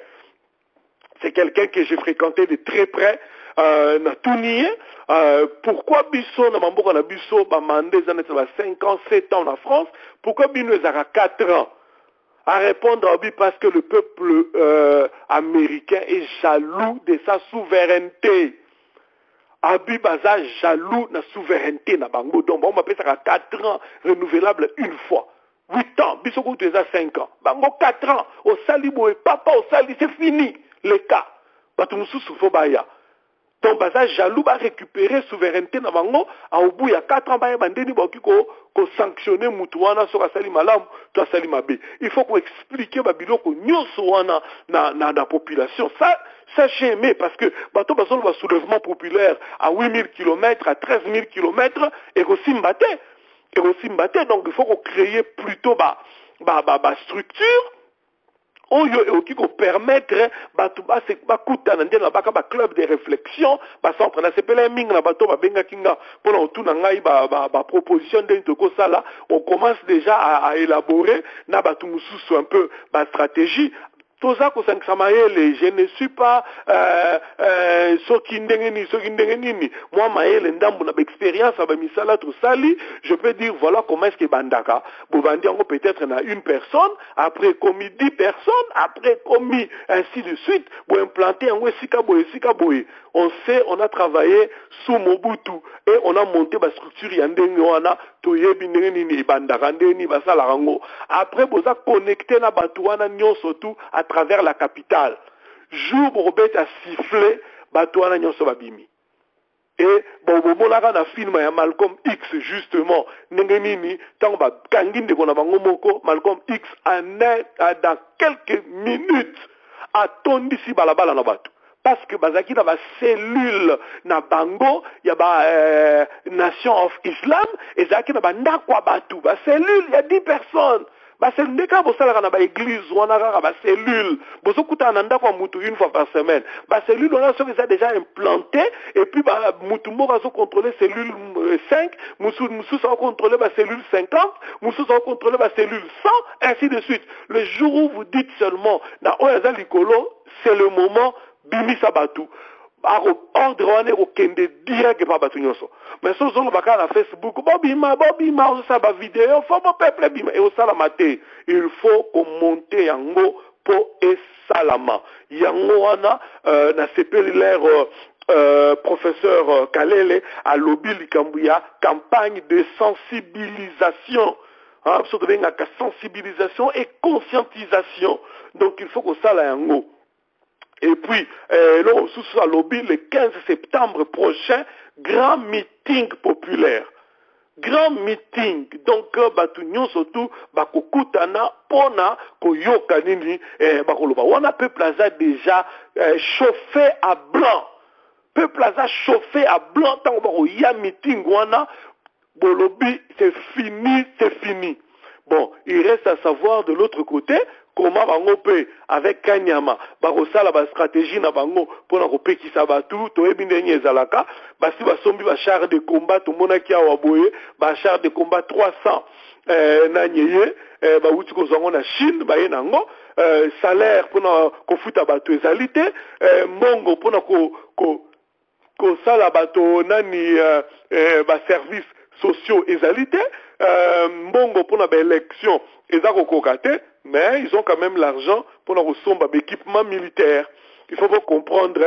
[SPEAKER 5] C'est quelqu'un que j'ai fréquenté de très près. Na Tunie, pourquoi biso na mamboka na biso ba mandé za 5 ans, 7 ans en France, pourquoi bino ezara 4 ans? À répondre à lui parce que le peuple américain est jaloux de sa souveraineté. Abi baza jaloux na souveraineté na bango. Donc on m'appelle ça 4 ans renouvelable une fois. 8 ans, biso ko tu 5 ans. Bango 4 ans, au sali boy papa au sali c'est fini le cas. Batu mususu fo baya. Donc, baza jaloux va récupérer souveraineté na bango, au bout il y a 4 ans, ba bandeni ba ko sanctionner mutuana sur asali malam, to asali mabe. Il faut qu'on explique ba biloko nyonso wana na population. Ça j'ai aimé parce que bato bazolo ba soulèvement populaire à 8000 km, à 13000 km et aussi mbaté. Donc il faut qu'on crée plutôt ba structure. Oyo et qui permettre batu ba se bakuta na ndena baka ba club de réflexion ba centre na sepela mingi na bato ba benga kinga pour autour na ngai ba proposition de toko sala. On commence déjà à élaborer na batu mususu un peu ba stratégie. Toza ko sanksamaele, je ne suis pas soki ndenge nini. Moi maele ndambu na expérience ba misala to sali, je peux dire voilà comment est-ce que bandaka. Bobandi ngo peut-être na une personne, après commis 10 personnes, après commis ainsi de suite, pour implanter en esika boye. On sait, on a travaillé sous Mobutu et on a monté ba structure ya ndenge wana toyebi ndenge nini bandaka ndeni basala rango. Après boza connecté na batu wana nyonso tout à travers la capitale. Jour Robert a sifflé batu wana nyonso babimi. Et bon là na film ya Malcolm X justement ndengenini tant ba kanginde kona bango moko Malcolm X dans quelques minutes atondisi balabala na bato parce que bazaki na ba cellule na bango ya ba Nation of Islam et zaki na ba ndakwa bato ba cellule ya 10 personnes. C'est le cas pour ça dans l'église ou on a ba cellule bozo kuta na ndako mutu une fois par semaine ba cellule on a ceux qui déjà implanté et puis ba mutu mo va contrôler cellule 5 musu ça va contrôler ba cellule 50 musu ça va contrôler ba cellule 100 ainsi de suite. Le jour où vous dites seulement na oyaza likolo c'est le moment bimisa batu ordre wane okende direct pa batu nyonso mais so zolo baka na Facebook bobima on sa ba vidéo faut ba peuple bima et au salamate il faut commenter yango po et salama yango wana na sepeli l'air professeur Kalele a lobby likambuya campagne de sensibilisation surtout benga sensibilisation et conscientisation donc il faut que ça la yango. Et puis, là, sous à lobby, le 15 septembre prochain, grand meeting populaire. Grand meeting. Donc, batunyo surtout, bakokutana, pona, koyoka nini, bakoloba. Wana peuple a déjà chauffé à blanc. Peuple a chauffé à blanc, tant que ya meeting, wana, bolobi, c'est fini. Bon, il reste à savoir de l'autre côté, comment bango pe avec Kanyama bakosala ba stratégie na bango pona kopekisa batu to ebindenye ezalaka basi basombi ba char de combat to monaki awa boye ba char de combat 300 na nyeye ba wuti ko zongo na Chine ba yenango salaire pona kofuta batu ezalité mbongo pona ko sala bato nani ba service sociaux ezalité mbongo pona ba élection ezako kokate. Mais ils ont quand même l'argent pour leur sombre équipement militaire. Il faut comprendre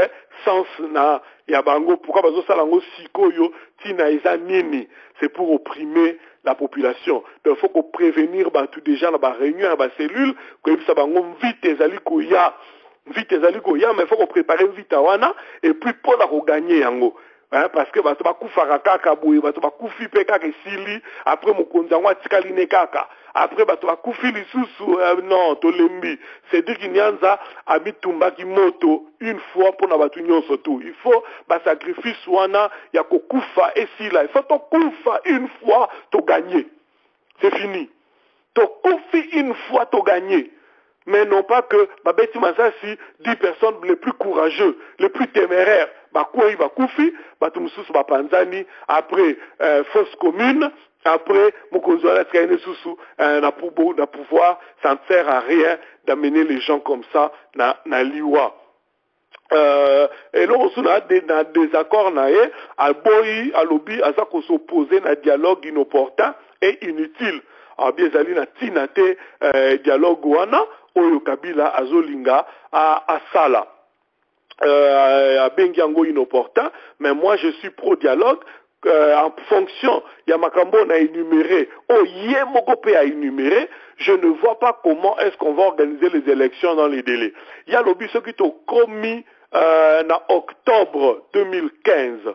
[SPEAKER 5] sens na yabango pourquoi bazo salango sikoyo tina ezamini. C'est pour opprimer la population. Donc il faut qu'on prévenir tout déjà dans la réunion dans la cellule que ça bango vite ezaliko ya mais il faut qu'on prépare vite wana et puis pour la gagner yango. Parce que bato bakufaka kaka boye bato bakufi pe kaka sili après mokonzi ngwa tikaline kaka après bato bakufi lisusu non tolembi c'est dire kinyanza abitumba ki moto une fois pour na bato nyonso tout il faut ba sacrifice wana ya kokufa esila il faut to kufa une fois to gagner c'est fini to kufi une fois to gagner. Mais non pas que Babeti Masasi 10 personnes les plus courageux, les plus téméraires, Bakouy Bakoufi, Batumsus Bapanzani, après fausse commune, après Mokonzola Tkaine-Soussou, na pouvoir, ça ne sert à rien d'amener les gens comme ça na liwa. Et là on a des désaccords naé, alboyi, alobi, azako s'opposer na dialogue inopportun et inutile. Alors bien zali na tinate dialogue wana oyo Kabila azolinga à sala à bengiango inopportun mais moi je suis pro dialogue en fonction ya makambo na énuméré ye moko pe a énuméré je ne vois pas comment est-ce qu'on va organiser les élections dans les délais. Il y a lobby ce qui to commis na octobre 2015.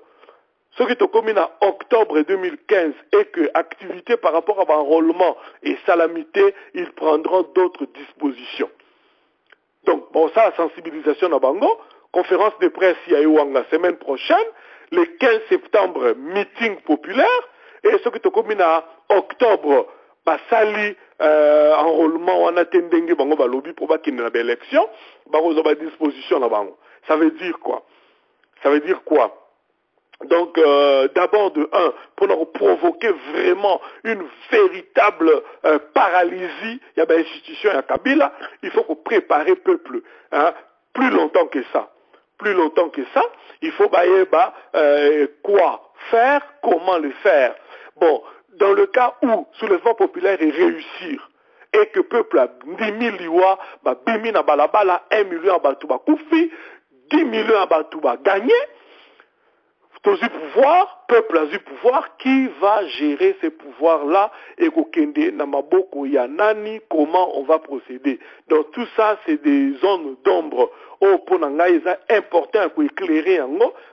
[SPEAKER 5] Ce qui est commis en octobre 2015 et que activité par rapport à l'enrôlement et salamité, ils prendront d'autres dispositions. Donc, bon, ça, la sensibilisation à Bango, conférence de presse la semaine prochaine, le 15 septembre, meeting populaire, et ce qui est commis en octobre, sali enrôlement, on a tendengue Bango balobi pour qu'il y ait une élection, Bango a disposition à Bango. Ça veut dire quoi? Donc, d'abord de un, pour nous provoquer vraiment une véritable paralysie, il y a des institutions à Kabila, il faut qu'on prépare le peuple. Plus longtemps que ça, il faut quoi faire, comment le faire. Bon, dans le cas où soulèvement populaire est réussir, et que le peuple a 10 000 liwa, bimi na balabala, 1 million à Batouba Koufi, 10 millions à Batouba gagné, tous pouvoir, peuple a du pouvoir, qui va gérer ces pouvoirs-là et kokende namaboko yanani, comment on va procéder. Donc tout ça, c'est des zones d'ombre. Pour nanga, c'est important pour éclairer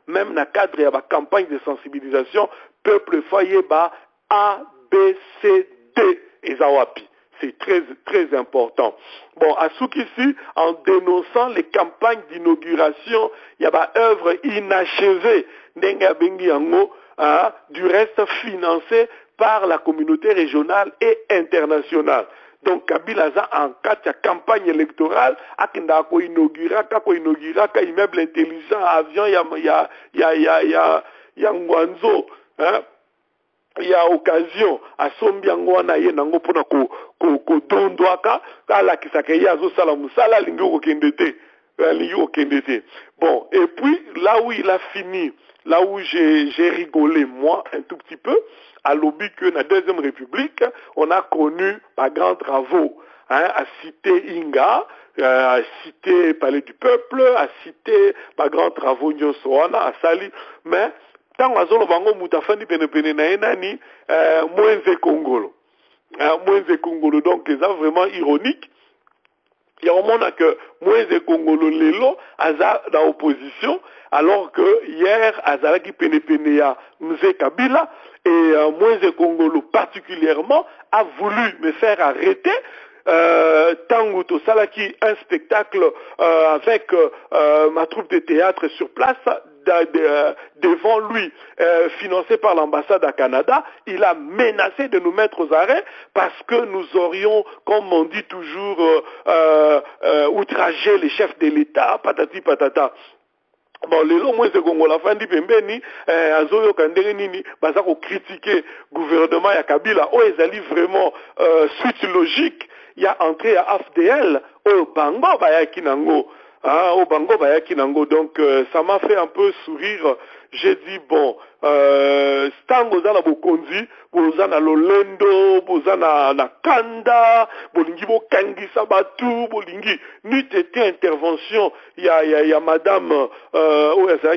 [SPEAKER 5] même dans le cadre de la campagne de sensibilisation, peuple foyer ba A, B, C, D et Zawapi. C'est très, très important. Bon, à Soukissi, en dénonçant les campagnes d'inauguration, il y a une œuvre inachevée du reste financée par la communauté régionale et internationale. Donc, Kabila en cas de campagne électorale, kako inaugura immeuble intelligent, avion, ya Ngwanzo, hein? Il y a occasion à sombiango na ye nango pona ko dondwaka kala kisakaya zo sala musala lingo kendete bon, et puis là où il a fini, là où j'ai rigolé moi un tout petit peu, à l'objet que la Deuxième République on a connu par grands travaux, hein, à citer Inga, à citer Palais du Peuple, à citer par grands travaux Nyosoana, à Sali, mais tant azolo bango mutafandi pene na enani Mwenze Kongolo. Mwenze Kongolo, donc c'est vraiment ironique. Il y a un moment que Mwenze Kongolo lelo aza dans l'opposition, alors que hier azalaki pene ya Mzee Kabila, et Mwenze Kongolo particulièrement a voulu me faire arrêter Tango Tosalaki, un spectacle avec ma troupe de théâtre sur place devant lui, financé par l'ambassade à Canada. Il a menacé de nous mettre aux arrêts parce que nous aurions, comme on dit toujours, outragé les chefs de l'État, patati patata. Bon, les lots, moi, c'est qu'on la fin dit pembeni, azoyo kandere nini, bazako critiquer gouvernement ya Kabila, oh, ils allaient vraiment, suite logique, il y a entré à AFDL, oh, bango, bayaki nango, hein, oh, bango, bayaki nango, donc, ça m'a fait un peu sourire. J'ai dit, bon, stango za na bokonzi, boza na lolendo, boza na kanda, bolingi bo kangisa batu, bolingi, n'eût été intervention, il y a madame,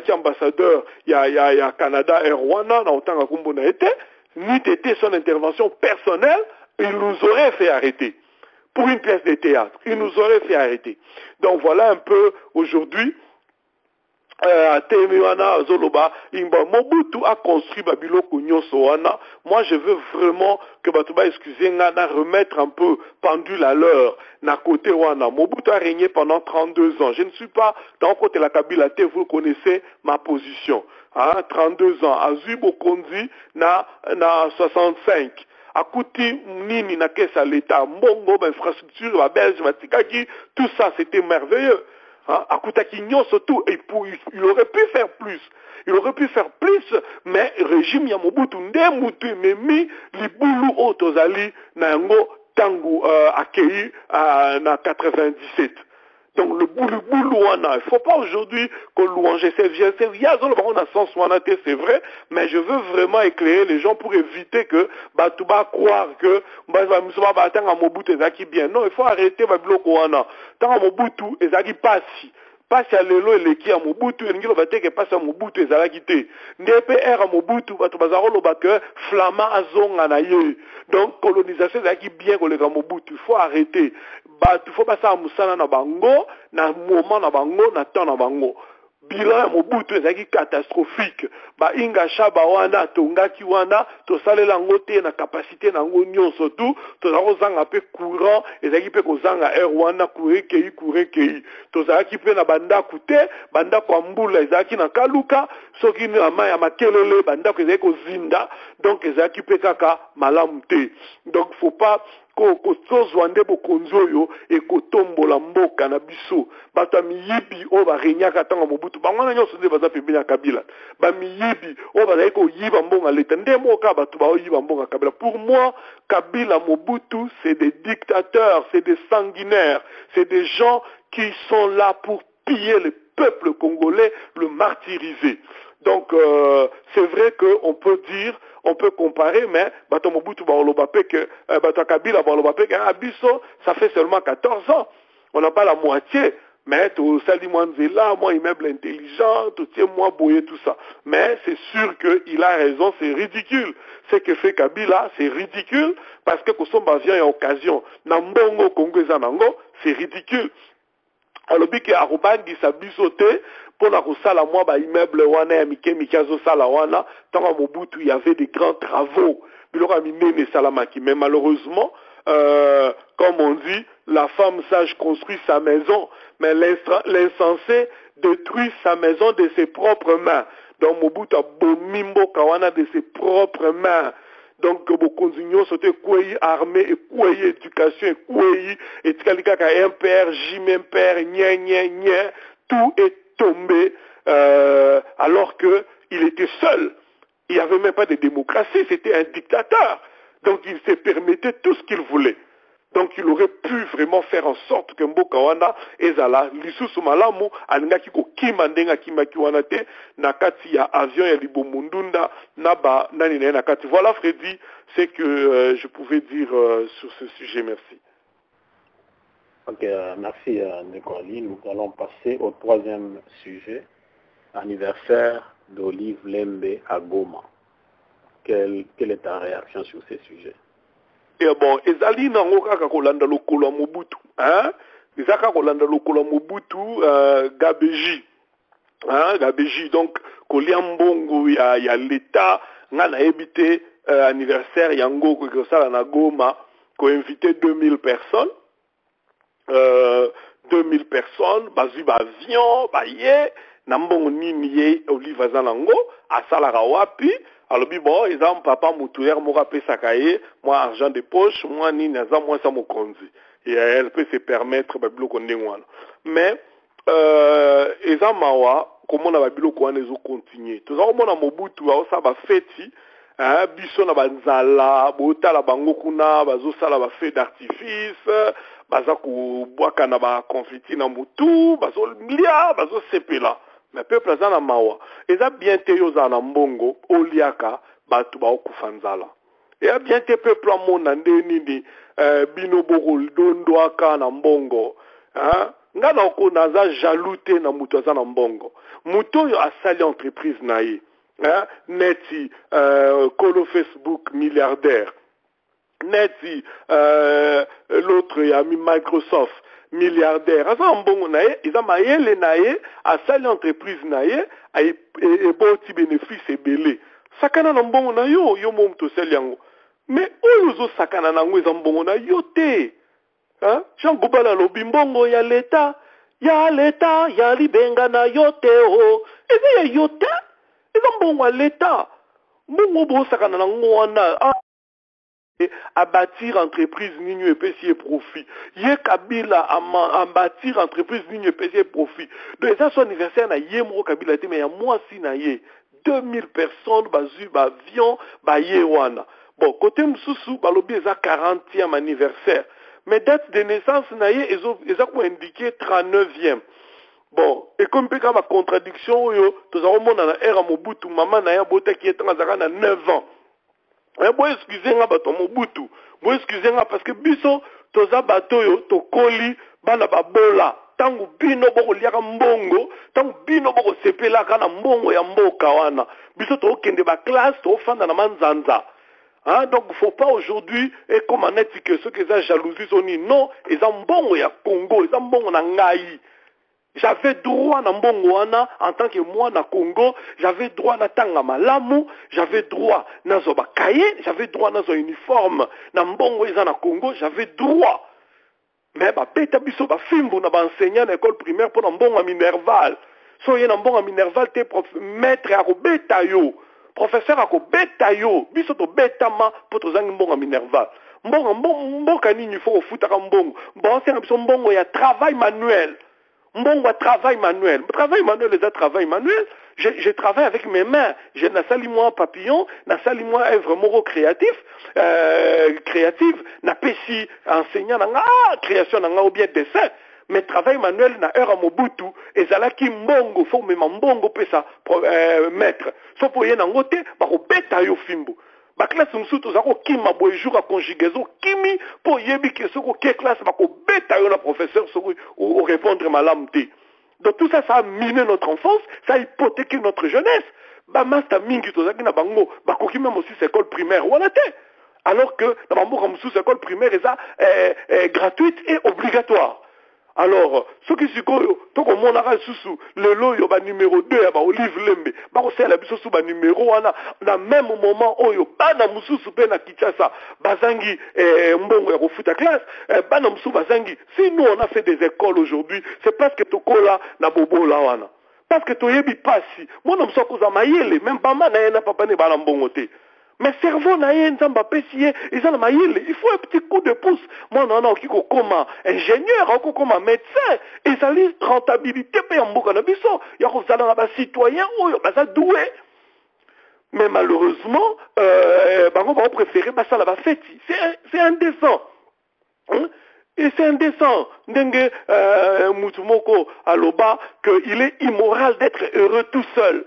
[SPEAKER 5] qui ambassadeur, il y a Canada et Rwanda, dans autant que n'a été, n'eût été son intervention personnelle, il nous aurait fait arrêter. Pour une pièce de théâtre, il nous aurait fait arrêter. Donc voilà un peu aujourd'hui, Mobutu a construit Babiloko Nyosoana. Moi, je veux vraiment que Batouba na remettre un peu pendule à l'heure. Na côté Wana. Mobutu a régné pendant 32 ans. Je ne suis pas dans le côté la Kabila, vous connaissez ma position. Hein, 32 ans. Azubo Konzi na 65. Akuti nini na kesa l'État. Mbongo, infrastructure, la Belge, Matikaki, tout ça, c'était merveilleux. Akutaki surtout, il aurait pu faire plus. Il aurait pu faire plus, mais le régime Yamobutu Ndemutu Memi Libulu Otozali Nango Tango accueilli na 97. Donc le boulou wana, il ne faut pas aujourd'hui qu'on louange ces vieux, il y a un sens wanaté, c'est vrai, mais je veux vraiment éclairer les gens pour éviter que Batouba croire que Mobutu ezaki bien. Non, il faut arrêter Babiloko wana. Tant Mobutu ezaki pasi. Pasi à lelo eleki à Mobutu, et n'gilo bateke pasi à Mobutu ezalaki te. NDPR à Mobutu, batubazaro lobake, flama azonga na ye. Donc, colonisation ezalaki bien koleka Mobutu. Il faut arrêter. Il faut passer à Moussana na bango, na moment na bango, na temps na bango. Bilan ya Mobutu ezalaki catastrophique. Ba inga shaba wana, tongaki wana, to salela ngo te na capacité na ngo nyonso tout, to zako zanga pe courant, ezalaki pe kozanga air wana courir kei. To zaki pe na banda kute, banda kwa mbula ezalaki na kaluka, soki na ma ya makelele banda ko ezalaki kozinda, donc ezalaki pe kaka malamu te. Donc faut pas kozwande bokonzoyo e kotombola mboka na biso bato ya miyibi oyo barenyaka ntango Mobutu bango wana nyonso nde baza pembeni ya Kabila bamiyibi oyo bazali koyiba mbongo leta nde moka bato baoyiba mbongo Kabila. Pour moi Kabila, Mobutu, c'est des dictateurs, c'est des sanguinaires, c'est des gens qui sont là pour piller le peuple congolais, le martyriser. Donc, c'est vrai qu'on peut dire, on peut comparer, mais Bato Mobutu Bato Kabila Abisso, ça fait seulement 14 ans. On n'a pas la moitié. mais tout ça dit moi là, moi immeuble intelligent, tout tient moi boyer tout ça. Mais c'est sûr qu'il a raison, c'est ridicule. Ce que fait Kabila, c'est ridicule parce que Kosomba vient à occasion. Nambongo Congo Zanango, c'est ridicule. Alors que Arubangi sabisoté pour la kosala moi ba immeuble wana ya mike mikazo sala wana tant à Mobutu il y avait des grands travaux. Bilora minene salamaki mais malheureusement comme on dit, la femme sage construit sa maison, mais l'insensé détruit sa maison de ses propres mains. Donc Mobutu a bomimbo kawana de ses propres mains. Donc Bokonzignon c'était quoi armée et quoi éducation et quoi et tikalikaka impère, jim impère, nya, tout est tombé alors que il était seul. Il n'y avait même pas de démocratie, c'était un dictateur. Donc il se permettait tout ce qu'il voulait. Donc il aurait pu vraiment faire en sorte que Mboka wana ezala lisusu malamu alingaki ko kimandenga kimaki wana te nakati ya avion ya libomundunda naba nani na nakati. Voilà Freddy, c'est que je pouvais dire sur ce sujet. Merci.
[SPEAKER 4] Ok, merci Nicoli. Nous allons passer au troisième sujet, anniversaire d'Olive Lembe à Goma. Quelle est ta réaction sur ces sujets?
[SPEAKER 5] Et bon, ezali nango kaka kolanda lokolo Mobutu, hein? Ezaka kolanda lokolo Mobutu, Gabeji, hein? Gabeji, donc koliambongo ya l'État, ngana ebité anniversaire yango ko sala na Goma, ko invité 2000 personnes. 2000 personnes, bazu ba avion, ba ye, nambongo nini ye Olive Azanango, asala rawapi. Alors, bon, ils ont papa moutouère, moi, sakaye, moi, argent de poche, moi, ni naza, moi, ça me conduit. Et elle peut se permettre, babilo kondengwana. Mais, ils ont mawa, comment na babilo kondengwana, ils ont continué. Tout ça, on a Mobutu, ça va fêti, hein, biso na banzala, bota la bangokuna, bazo sala ba fête d'artifice, baza ku boaka na ba confiti na mutu, bazo lia, bazo sepela. Mais peuple aza na mawa eza bien te yo za na mbongo oliaka batu ba okufanzala eza bien te peuple amona ndeni ni bino boko ndondwaka na mbongo hein nga na ko naza jaloute na mutu aza na mbongo mutu yo asali entreprise na ye hein neti kolo Facebook milliardaire neti l'autre ya Microsoft milliardaire aza mbongo na ye eza mayele na ye asali entreprise na ye eboti bénéfice ebele sakana na mbongo na yo yo mo mtu osali yango mais oyo ozosakana nango eza mbongo na yo te hein? Jean Goubala alobi mbongo ya leta ya libenga na yo te o eza ya yo te eza mbongo ya leta mbongo bosakana nango wana à bâtir entreprise nini epesi profit ye Kabila à bâtir entreprise nini epesi profit donc ça son anniversaire na ye moko Kabila te mais ya mwasi na ye 2000 personnes bazu ba avion ba ye wana bon côté msusu balobi eza 40e anniversaire mais date de naissance na ye eza ko indiqué 39e. Bon, et comme peka ma contradiction oyo tozomona na era Mobutu mama na ya bota ki etanga zaka na 9 ans. Mais bon, excusez-moi, bato Mobutu. Bon, excusez-moi, parce que biso, toza bato yo, tokoli, bana babola. Tangu bino boko liaka mbongo, tangu bino boko sepela kana mbongo ya mboka wana. Biso to kende ba classe, to fanda na manzanza. Hein? Donc, il ne faut pas aujourd'hui, et comme on a dit que ceux qui ont jalousie sont dit non, ils ont mbongo ya Congo, ils ont mbongo na ngai. J'avais droit na mbongo wana en tant que moi na Congo, j'avais droit na tanga malamu, j'avais droit na zo bakaye, j'avais droit na zo uniforme, na mbongo eza na Congo, j'avais droit. Mais ba beta biso ba fimbo na ba enseignant na école primaire pour na mbongo Minerval. So ye na mbongo Minerval te maître a ko beta yo, professeur a ko beta yo, biso to betama pour to zangi mbongo Minerval. Mbongo nini faut futaka mbongo. Bon c'est biso mbongo ya travail manuel. Mbongo travail manuel. Travail manuel, les travail manuel. Je travaille avec mes mains. Je n'ai sali moi papillon, n'a sali moi œuvre moro créatif, créative, n'a péci enseignant n'a création n'a ou bien dessin. Mais travail manuel n'a heure à Mobutu et zala ki mbongo faut même mbongo pesa maître. So pour y n'angote ba ko beta yo fimbo. ba classe mususu tozako kima boye jour à conjugaison kimi po yebi ke soko ke classe ba ko beta yo na professeur soko ou répondre malamu te. Donc tout ça a miné notre enfance, ça a hypothéqué notre jeunesse. Ba master mingi tozaki na bango ba koki même aussi école primaire wana te. Alors que dans ma mboka mususu école primaire est gratuite et obligatoire. Alors, ce qui est tout comme on a sous le lot, il y a numéro 2, il y a Olive Lembe. Bah, on sait la biso sous numéro 1, dans même moment où il y a na musu super na Kinshasa, Bazangi mbongo ya refuta classe, bana musu Bazangi. Si nous on a fait des écoles aujourd'hui, c'est parce que tokola na bobo la wana. Parce que toyebi pasi. Moi non musu koza mayele, même pas na yena papa ne bana mbongo te. Mais cerveau na yen zamba pesiye, ils ont maïle. Il faut un petit coup de pouce. Moi non non kiko koma ingénieur, koma médecin, et ça li rentabilité pe mboka na biso. Ya ko zala na ba citoyen oyo ba za doué. Mais malheureusement, bango ba préférer ba ça la ba feti. C'est indécent. Hein? Et c'est indécent. Ndenge Mutumoko aloba que il est immoral d'être heureux tout seul.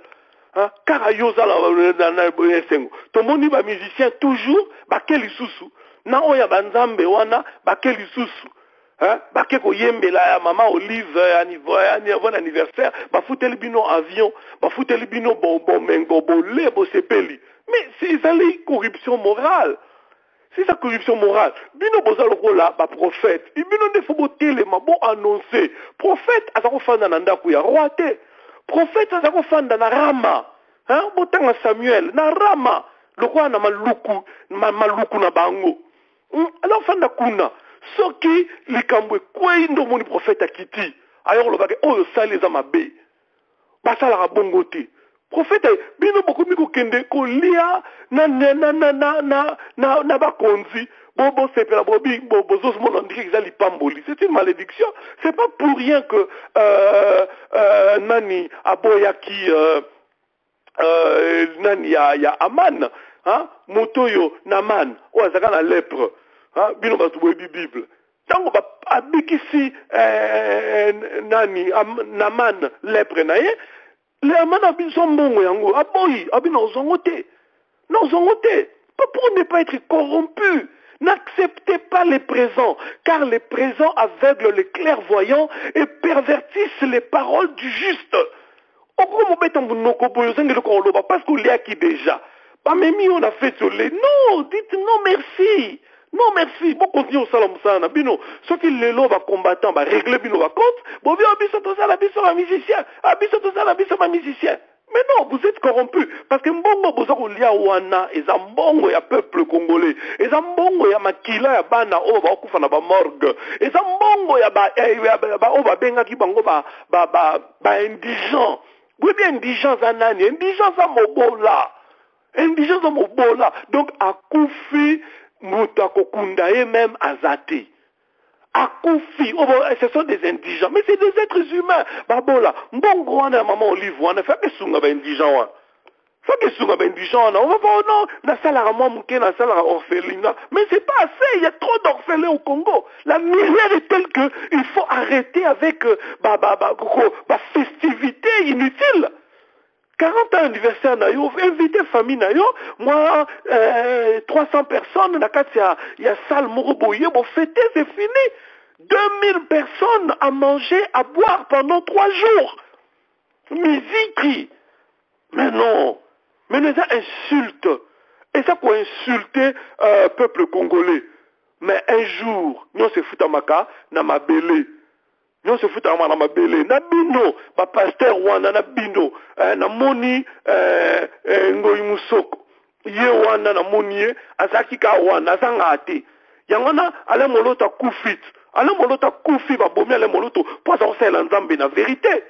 [SPEAKER 5] Hein? Car ayoza la tout monde ba musicien toujours bakeli susu na oya banzambe wana bakeli susu hein bake ko yembela ya mama Olive anniversaire ba futeli bino avion ba futeli bino bonbon mengo bolé bo sepeli. Mais c'est ça la corruption morale. C'est sa corruption morale. Bino bozalo kola ba prophète bino ne faut botele mabo annoncer prophète azako fanda na ndako ya roi te. Prophète azako fanda na Rama. Hein? Botanga Samuel na Rama. Le roi na maluku na bango. Alors fanda kuna. Soki likambwe kwei ndo moni prophète akiti. Alors le bagay oyo sali za mabe. Basala ka bongo te. Prophète bino boko miko kende ko lia na bakonzi. Bobo sepela bobi bozo mon andike qu'ils pamboli. C'est une malédiction. C'est pas pour rien que nani aboyaki nani ya Aman, hein, motoyo naman, ou azaka na lèpre, hein, bino batu bobi Bible. Tango ba abikisi nani naman lèpre na ye, le Aman abiso mbongo yango, aboyi, abino zongote. Non zongote. Pour ne pas être corrompu. N'acceptez pas les présents, car les présents aveuglent les clairvoyants et pervertissent les paroles du juste. Parce qu'on l'est qui déjà. Pas même on a fait sur les. Non, dites non merci. Non merci. Bon, continuez au salam sana. Bino, ceux qui les lots va combattant, va régler bino va compte. Bon, bien, abisso tout ça, l'abisso un musicien. Abisso tout ça, l'abisso un musicien. Mais non, vous êtes corrompus. Parce que mbongo bozako lia wana, eza mbongo ya peuple congolais. Eza mbongo ya makila ya bana o ba okufa na ba morgue. Eza mbongo ya ba o ba benga ki bango ba indigent. Oui bien indigent za nani, indigent za mobola. Indigent za mobola. Donc akufi mutako kundaye même azate. Akoufi, ce sont des indigents, mais c'est des êtres humains. Babola, mbongo wana maman Olive wana, fait que sunga ba indigent wana. Fait que sunga ba indigent wana. On va pas non, na salara moi mouké, na salara orphelinat. Mais c'est pas assez, il y a trop d'orphelins au Congo. La misère est telle que il faut arrêter avec festivité inutile. 40 ans anniversaire na yo, invité famille na yo, moi 300 personnes na kati il y a salle moko boye, bon fêter c'est fini. 2000 personnes à manger, à boire pendant 3 jours. Musique. Mais non. Mais les gens insultent. Et ça pour insulter peuple congolais. Mais un jour, nous se fout à maka, na mabele. Nous se fout à mabele. Na bino, ba pasteur wana na bino, na moni ngoyi musoko. Ye wana na moni azaki ka wana azangate. Yangona ale molota kufit. Ale molota kufi ba bomia ale moloto pour ça c'est l'ensemble na vérité.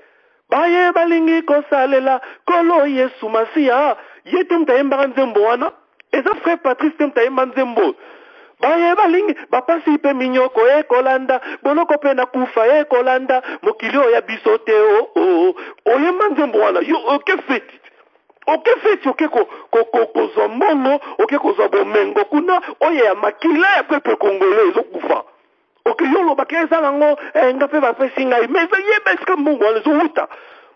[SPEAKER 5] Baye balingi ko salela kolo Yesu Masia. Yetum tayemba nzembo wana. Eza frère Patrice tem tayemba nzembo. Baye balingi bapasi pe minyoko kolanda boloko pe na kufa kolanda mokilio ya bisote oyemba nzembo wana yo oke feti. Oke feti oke ko zomono oke ko zobomengo kuna oye ya makila ya pepe congolais ezokufa. Oke yolo bakeza nango ngape bapesi ngai mais yeba eska mbongo wana zo huta.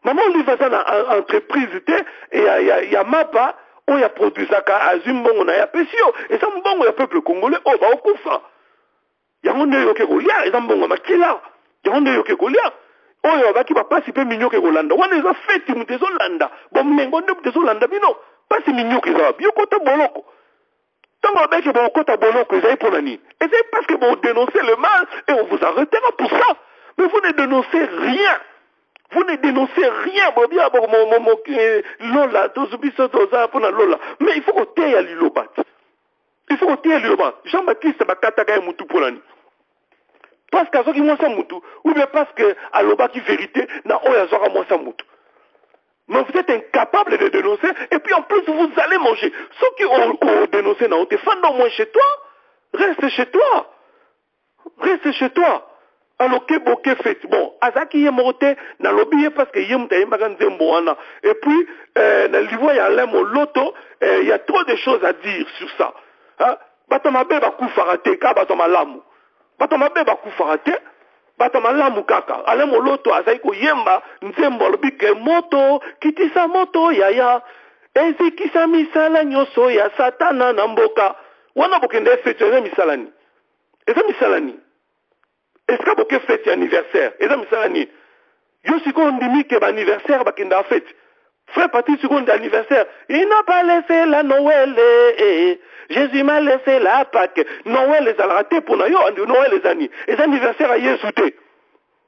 [SPEAKER 5] Maman Olive za na entreprise te et ya mapa oyo aprodusaka azwi mbongo na ye apesi yo eza mbongo ya peuple congolais oyo baokufa yango nde yoke kolia eza mbongo ya makila yango nde yoke kolia oyo abaki bapasi mpe minyoka ekolanda wana eza feti moto ezolanda bomengo nde moto ezolanda bino pasi minyoka eza wapi yokota boloko ntango babeki bokota boloko ezali mpona nini ezali parce que vous dénoncez le mal et on vous arrêtera pour ça mais vous ne dénoncez rien. Vous ne dénoncez rien. Mais il faut que tu aies l'Ilobat. Il faut que tu aies l'Ilobat. Jean-Baptiste Bakataka est moutou pour l'année. Parce qu'à ce qui m'a moutou, ou bien parce que à l'Oba qui vérité, n'a oyazora moi sa moutou. Mais vous êtes incapable de dénoncer, et puis en plus vous allez manger. Ceux qui ont dénoncé, n'a pas fait au moins chez toi. Reste chez toi. Reste chez toi. Alors que boke fait bon azaki ye moté na lobby parce que yem ta yemba nzembo wana et puis na livo ya lemo loto il y a trop de choses à dire sur ça hein bato mabe ba kufarate ka bato malamu bato malamu kaka alemo loto azaki ko yemba nzembo lobby ke moto kitisa moto yaya ezikisa misala nyoso ya satana na mboka wana bokende fete misalani eza misalani. Est-ce que vous avez fait anniversaire? Et ça, c'est yo si on dit que l'anniversaire va fait. Frère Patrice seconde anniversaire. Il n'a pas laissé la Noël. Jésus m'a laissé la Pâques. Noël les a raté pour Noël les années. Les anniversaires à Yesouté.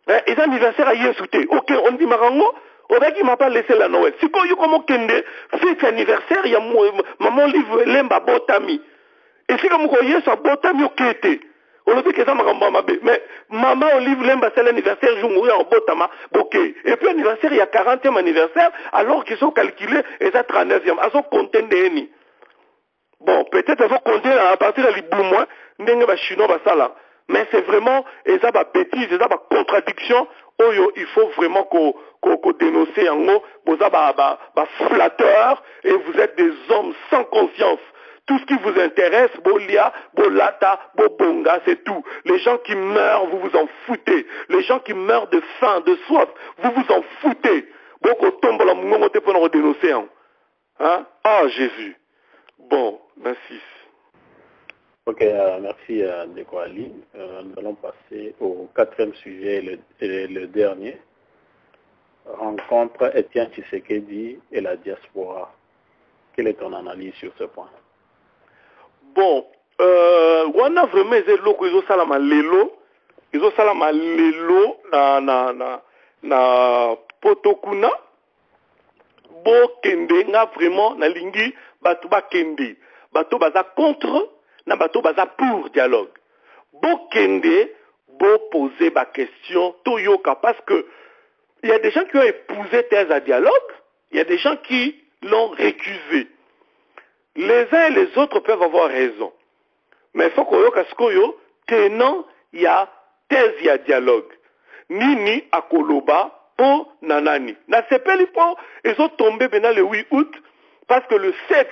[SPEAKER 5] Les anniversaires à Yesouté. Ok, on dit Marango. Au mec, il m'a pas laissé la Noël. Si vous comme kende fait anniversaire, il y a maman livre lemba botami. Et si comme vous voyez ça botami au kété. On dit que ça m'a mais maman Olive Lemba c'est l'anniversaire jour en botama ok et puis anniversaire il y a 40e anniversaire alors qu'ils sont calculés et ça 39e ils sont comptés d'eni bon peut-être ils vont compter à partir de l'iboumois n'engue ba chinois ba sala mais c'est vraiment et ça ba bêtise et ça ba contradiction oyo il faut vraiment qu'on dénoncer en haut vous ba flatteur et vous êtes des hommes sans conscience. Tout ce qui vous intéresse, Bolia, Bolata, Bobonga, c'est tout. Les gens qui meurent, vous vous en foutez. Les gens qui meurent de faim, de soif, vous vous en foutez. Beaucoup tombent la mongote pour nous dénoncer. Hein? Ah, Jésus. Bon, merci.
[SPEAKER 4] Ok, merci Ndeko Ali. Nous allons passer au 4e sujet et le dernier. Rencontre Étienne Tshisekedi et la diaspora. Quelle est ton analyse sur ce point?
[SPEAKER 5] Bon, wana vraiment c'est loko izo salama lelo na potokuna bo kende nga vraiment na lingi bato ba kende bato baza contre na bato baza pour dialogue bo kende bo poser ba question toyoka parce que il y a des gens qui ont épousé thèse à dialogue, il y a des gens qui l'ont récusé. Les uns et les autres peuvent avoir raison. Mais il faut qu'on y ait tenant, il y a thèse, il y a dialogue. Nini à Koloba pour Nanani. Na sepeli po, ils ont tombé pendant le 8 août parce que le 7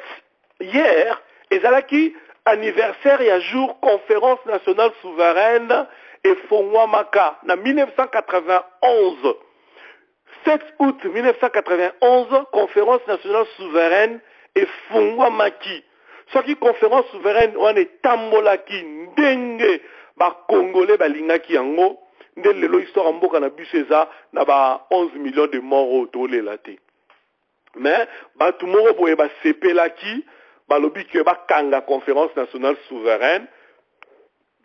[SPEAKER 5] hier, ils ont qui anniversaire et à jour conférence nationale souveraine et Fongwamaka na 1991. 7 août 1991, conférence nationale souveraine et Fongwamaki. Ce qui conférence souveraine, on est tambolaki, ndenge, ba congolais, ba lingaki yango, ndenge lelo histoire mboka na buseza, na ba 11 millions de morts au tolé laté. Mais, ba tumoro boye ba sepelaki, ba lobi ke ba kanga conférence nationale souveraine,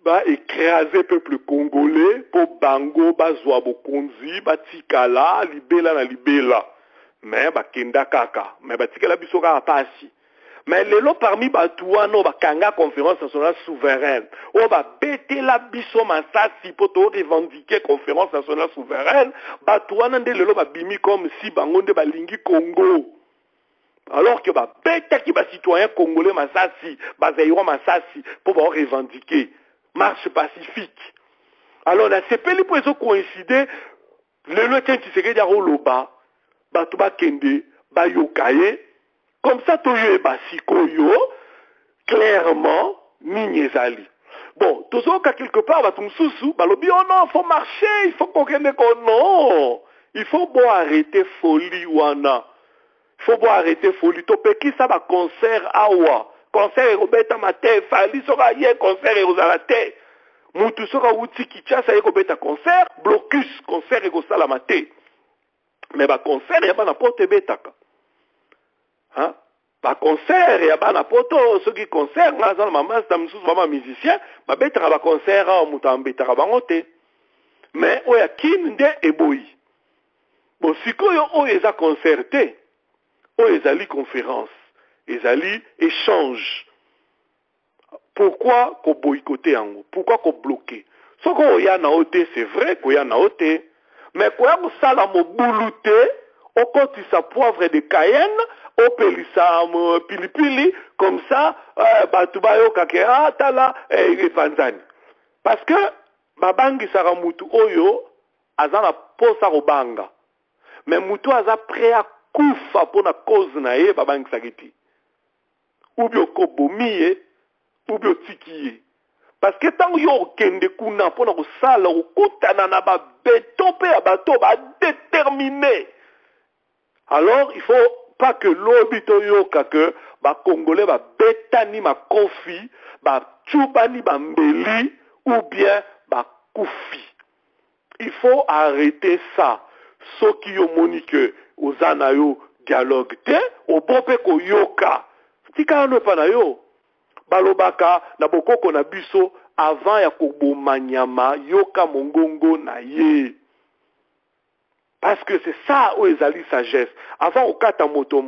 [SPEAKER 5] ba écraser peuple congolais, po bango, ba zouabo konzi, ba tikala, libela na libela. Mais ba kenda kaka, mais ba tikala bisoka apasi. Mais lelo parmi batouano ba kanga conférence nationale souveraine, o ba bete la biso masasi poto revendiquer conférence nationale souveraine, batouana nde lelo ba bimi comme si bango nde ba lingi Congo. Alors que ba bete ki ba citoyen congolais masasi, ba zaïro masasi pour ba revendiquer marche pacifique. Alors la sepeli pour eso coïncider lelo tien Tshisekedi a roloba bato ba kende ba yokaye. Comme ça, toyo et basikoyo, clairement, ninyezali. Bon, tout ça, quelque part, bah, tout sous, bah, l'obi, oh non, faut marcher, il faut qu'on gagne qu'on non. Il faut bon arrêter folie, wana. faut pas arrêter folie topeki ça ba concert awa concert ekobeta mate fali soka ye concert ekozala te mutu soka uti Kinshasa ekobeta concert blocus concert ekosala mate mais ba concert ya bana porte betaka hein ba concert ya bana poto soki concert ngaza na mama sta msusu mama musicien ba betaka ba concert a mutu ambetaka bango te mais oya kin nde eboyi bon sikoyo oyo eza concerté oyo ezali conférence ezali échange pourquoi ko boycotter yango pourquoi ko bloquer soko oya na ote c'est vrai ko ya na ote mais koya kosala mobulu te okotisa poivre de Cayenne opelisa pilipili comme ça batu bayoka ke tala epanzani parce que babangisaka mutu oyo aza na posa kobanga mais mutu aza prêt à kufa pona cause na ye babangisaki ti ou bien okobomi ye ou bien otiki ye parce que ntango yo okende kuna mpona kosala okutana na babeto mpe ya bato badéterminé alors il faut pas que lobi toyoka que bakongolais babetani makofi bachubani bambeli ou bien bakufi il faut arrêter ça soki yo moni que oza na yo dialogue te obope koyoka tika no pa na yo balobaka na bokoko na biso avant ya koboma nyama yoka mongongo na ye parce que c'est ça où ezali sagesse avant okata moto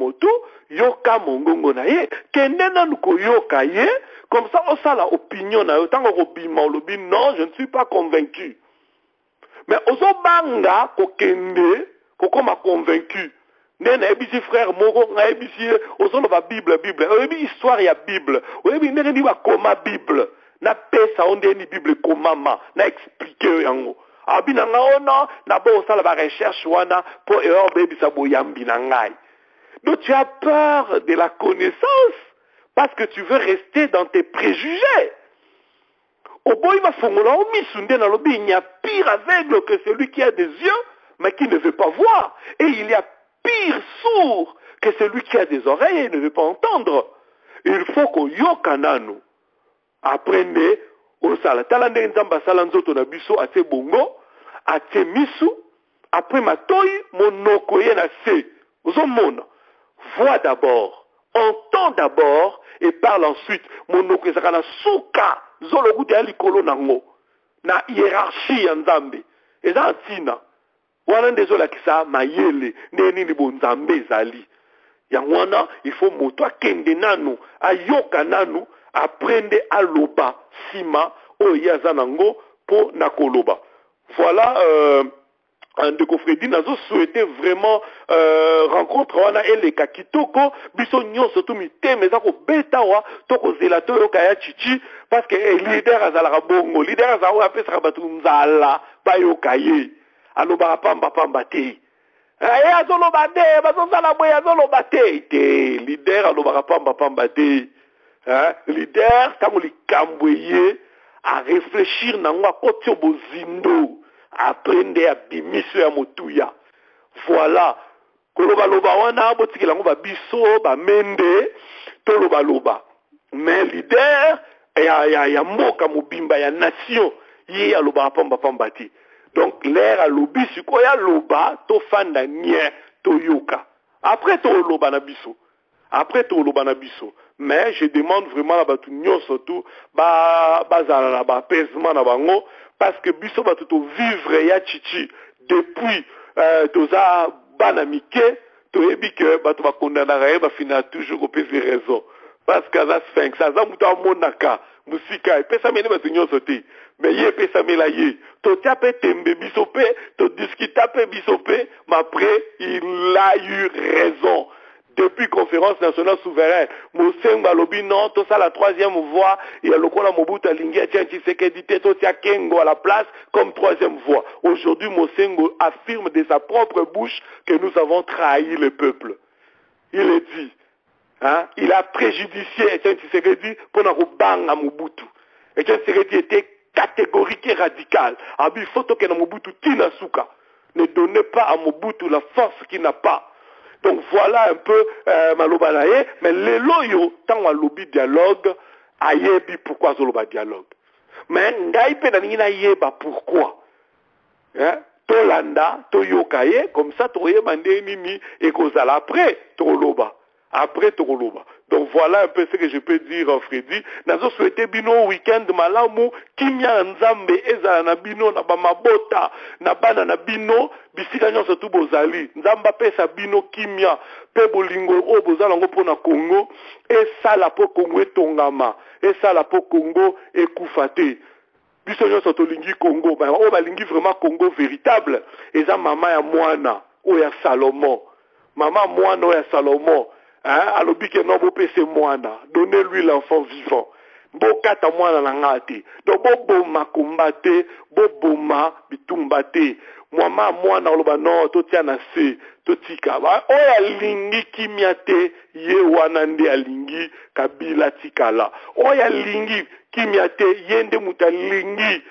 [SPEAKER 5] yoka mongongo na ye kende nanu koyoka ye comme ça osala opinion na yo tango kobima olobi non je ne suis pas convaincu mais ozobanga kokende kokoma convaincu nena ebisi frère moko nga ebisi ozoloba bible oyebi histoire ya bible oyebi ndenge ndi bakoma bible na pesa ondeni bible komama na expliquer yango abi na nga ona na bo osala ba recherche wana po ebisa boyambi na ngai donc tu as peur de la connaissance parce que tu veux rester dans tes préjugés Oboy va fongola o misunde na lobi, il y a pire aveugle que celui qui a des yeux, mais qui ne veut pas voir. Et il y a pire sourd que celui qui a des oreilles et ne veut pas entendre. Il faut qu'on yokanano. Apprenez au sala. Talande nzamba sala nzoto na biso ate bongo, ate misu, après matoi monoko ye na se. Ozomona. Vois d'abord, entends d'abord et parle ensuite. Monoko ezaka na suka. Zolo gute ya likolo nango na hiérarchie ya nzambe eza ntina wana ndezola kisa mayele neni bo nzambe ezali yango wana il faut moto akende nanu ayoka nanu aprende aloba sima oyo aza nango po na koloba voilà Ndeko Freddy nazo souhaité vraiment rencontre wana eleka kitoko biso nyonso tu miteme za ko betawa to ko zela to yoka ya chichi parce que leader azala bongo leader azala apesa batu nzala ba yoka ye aloba pamba te azolo bade bazo zala boya azolo bate te leader aloba pamba te leader tango likambweye a réfléchir na ngwa kotio bozindo aprende ya bimiso ya motuya voilà koloba loba wana botikela ngo ba biso ba mende to loba loba mais leader ya mboka mobimba ya nation ye aloba pamba ti donc l'air a lobi sikoya loba to fanda nye to yoka après to loba na biso mais je demande vraiment à batu nyonso tout bazala na ba apaisement na bango parce que biso batu to vivre ya chichi depuis toza bana mike to ebi que batu ba kondana ba fina toujours ko pese raison parce que za sphinx za mutu amonaka musika pesa mene batu nyonso te mais ye pesa mela ye to tape tembe biso pe to discuter pe biso pe mais après il a eu raison. Depuis conférence nationale souveraine, Mosengo lobi non, tout ça la troisième voie, il y a le Kola Mobutu Alingi Etienne Tshisekedi Totia Kengo à la place comme troisième voie. Aujourd'hui, Mosengo affirme de sa propre bouche que nous avons trahi le peuple. Il est dit, hein, il a préjudicié Etienne Tshisekedi pour nous banga Mobutu. Etienne Tshisekedi était catégorique et radical. Abi photo que Mobutu tina suka. Ne donnez pas à Mobutu la force qu'il n'a pas. Donc voilà un peu maloba na ye, mais lelo yo tant alobi dialogue ayebi pourquoi zoloba dialogue. Mais ngai pe na ningi na yeba pourquoi. Hein? Tolanda, toyokaye, comme ça toyeba nini et kozala après toloba. Après toloba. Donc voilà un peu ce que je peux dire Freddy. Nazo souhaité bino week-end malamu kimya nzambe ezala na bino na ba mabota na bana na bino bisika nyonso tu bozali. Nzamba pesa bino kimya pe bolingo o bozala ngo pona Congo et sala po Congo etongama et sala po Congo ekufa te. Biso nyonso tolingi Congo ba o balingi vraiment Congo véritable eza mama ya mwana o ya Salomon. Mama mwana o ya Salomon. Hein, alobi ke no bopese mwana, donnez-lui l'enfant vivant. Bokata mwana na ngati. Donc boboma kombate, boboma bitumbate. Mama mwana oloba no totia na se, totika. Oya lingi kimiate ye wana nde alingi kabila tikala. Oya lingi kimiate yende mutalingi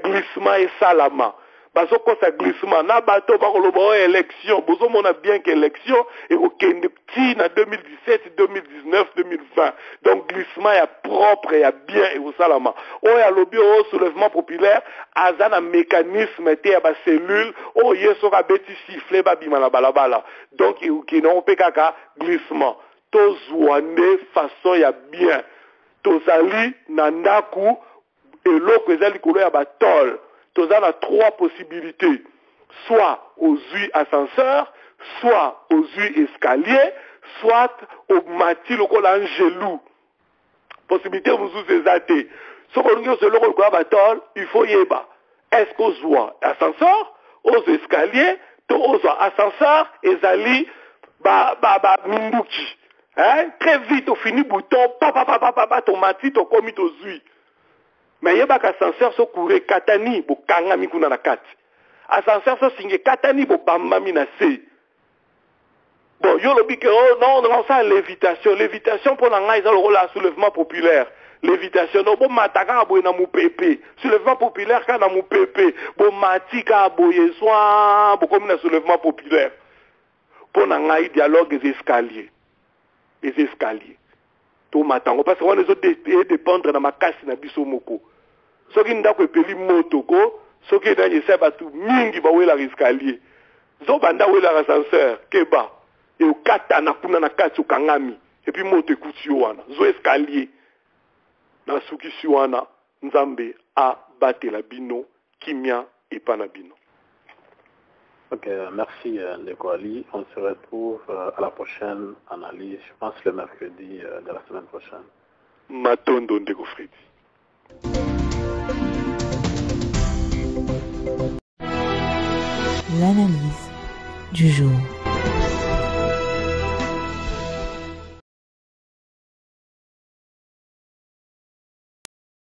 [SPEAKER 5] glissement et salama. Baso kosa glissement na bato bakoloba élection bozo mona bien que élection et au kende petit na 2017 2019 2020 donc glissement ya propre ya bien et au salama oya lobi au soulèvement populaire azana mécanisme te ya ba cellule o yeso ka beti siffler ba bima na balabala donc ki non pe kaka glissement to zouane façon ya bien tozali na ndaku eloko ezali kolo ya batol. Tu as trois possibilités, soit aux yeux ascenseurs, soit aux yeux escaliers, soit au mati le col angelou. Possibilité vous vous athées. Ce qu'on dit c'est le col batol, il faut y être. Est-ce qu'aux yeux ascenseurs, aux escaliers, aux ascenseurs, ezali minduki. Hein? Très vite au fini bouton, ton mati, ton commis aux yeux. Mais il y a des ascenseurs qui courent katani pour kangami kuna na kati. Ascenseurs qui singe katani pour bambami na se. Bon, yo lobi que oh non, ça lévitation, lévitation pour l'anga ils ont le rôle à soulèvement populaire. Lévitation non bon mataka aboye na mu pepe. Soulèvement populaire ka na mu pepe. Bon matika aboye soin pour comme na soulèvement populaire. Pour l'anga dialogue des escaliers. Les escaliers. Tout matango parce qu'on les autres dépendre na makasi na biso moko. Soki ndako epeli motoko, soki ndanye sebatu mingi bawela escalier. Zo banda wela ascenseur keba. E ukata na kuna na kati ukangami. Et puis moto ekuti wana. Zo escalier. Na suki si wana nzambe a batela bino kimia epana bino.
[SPEAKER 4] Ok, merci Ndeko Ali. On se retrouve à la prochaine analyse, je pense le mercredi de la semaine prochaine.
[SPEAKER 5] Matondo Ndeko Freddy.
[SPEAKER 3] L'analyse du jour.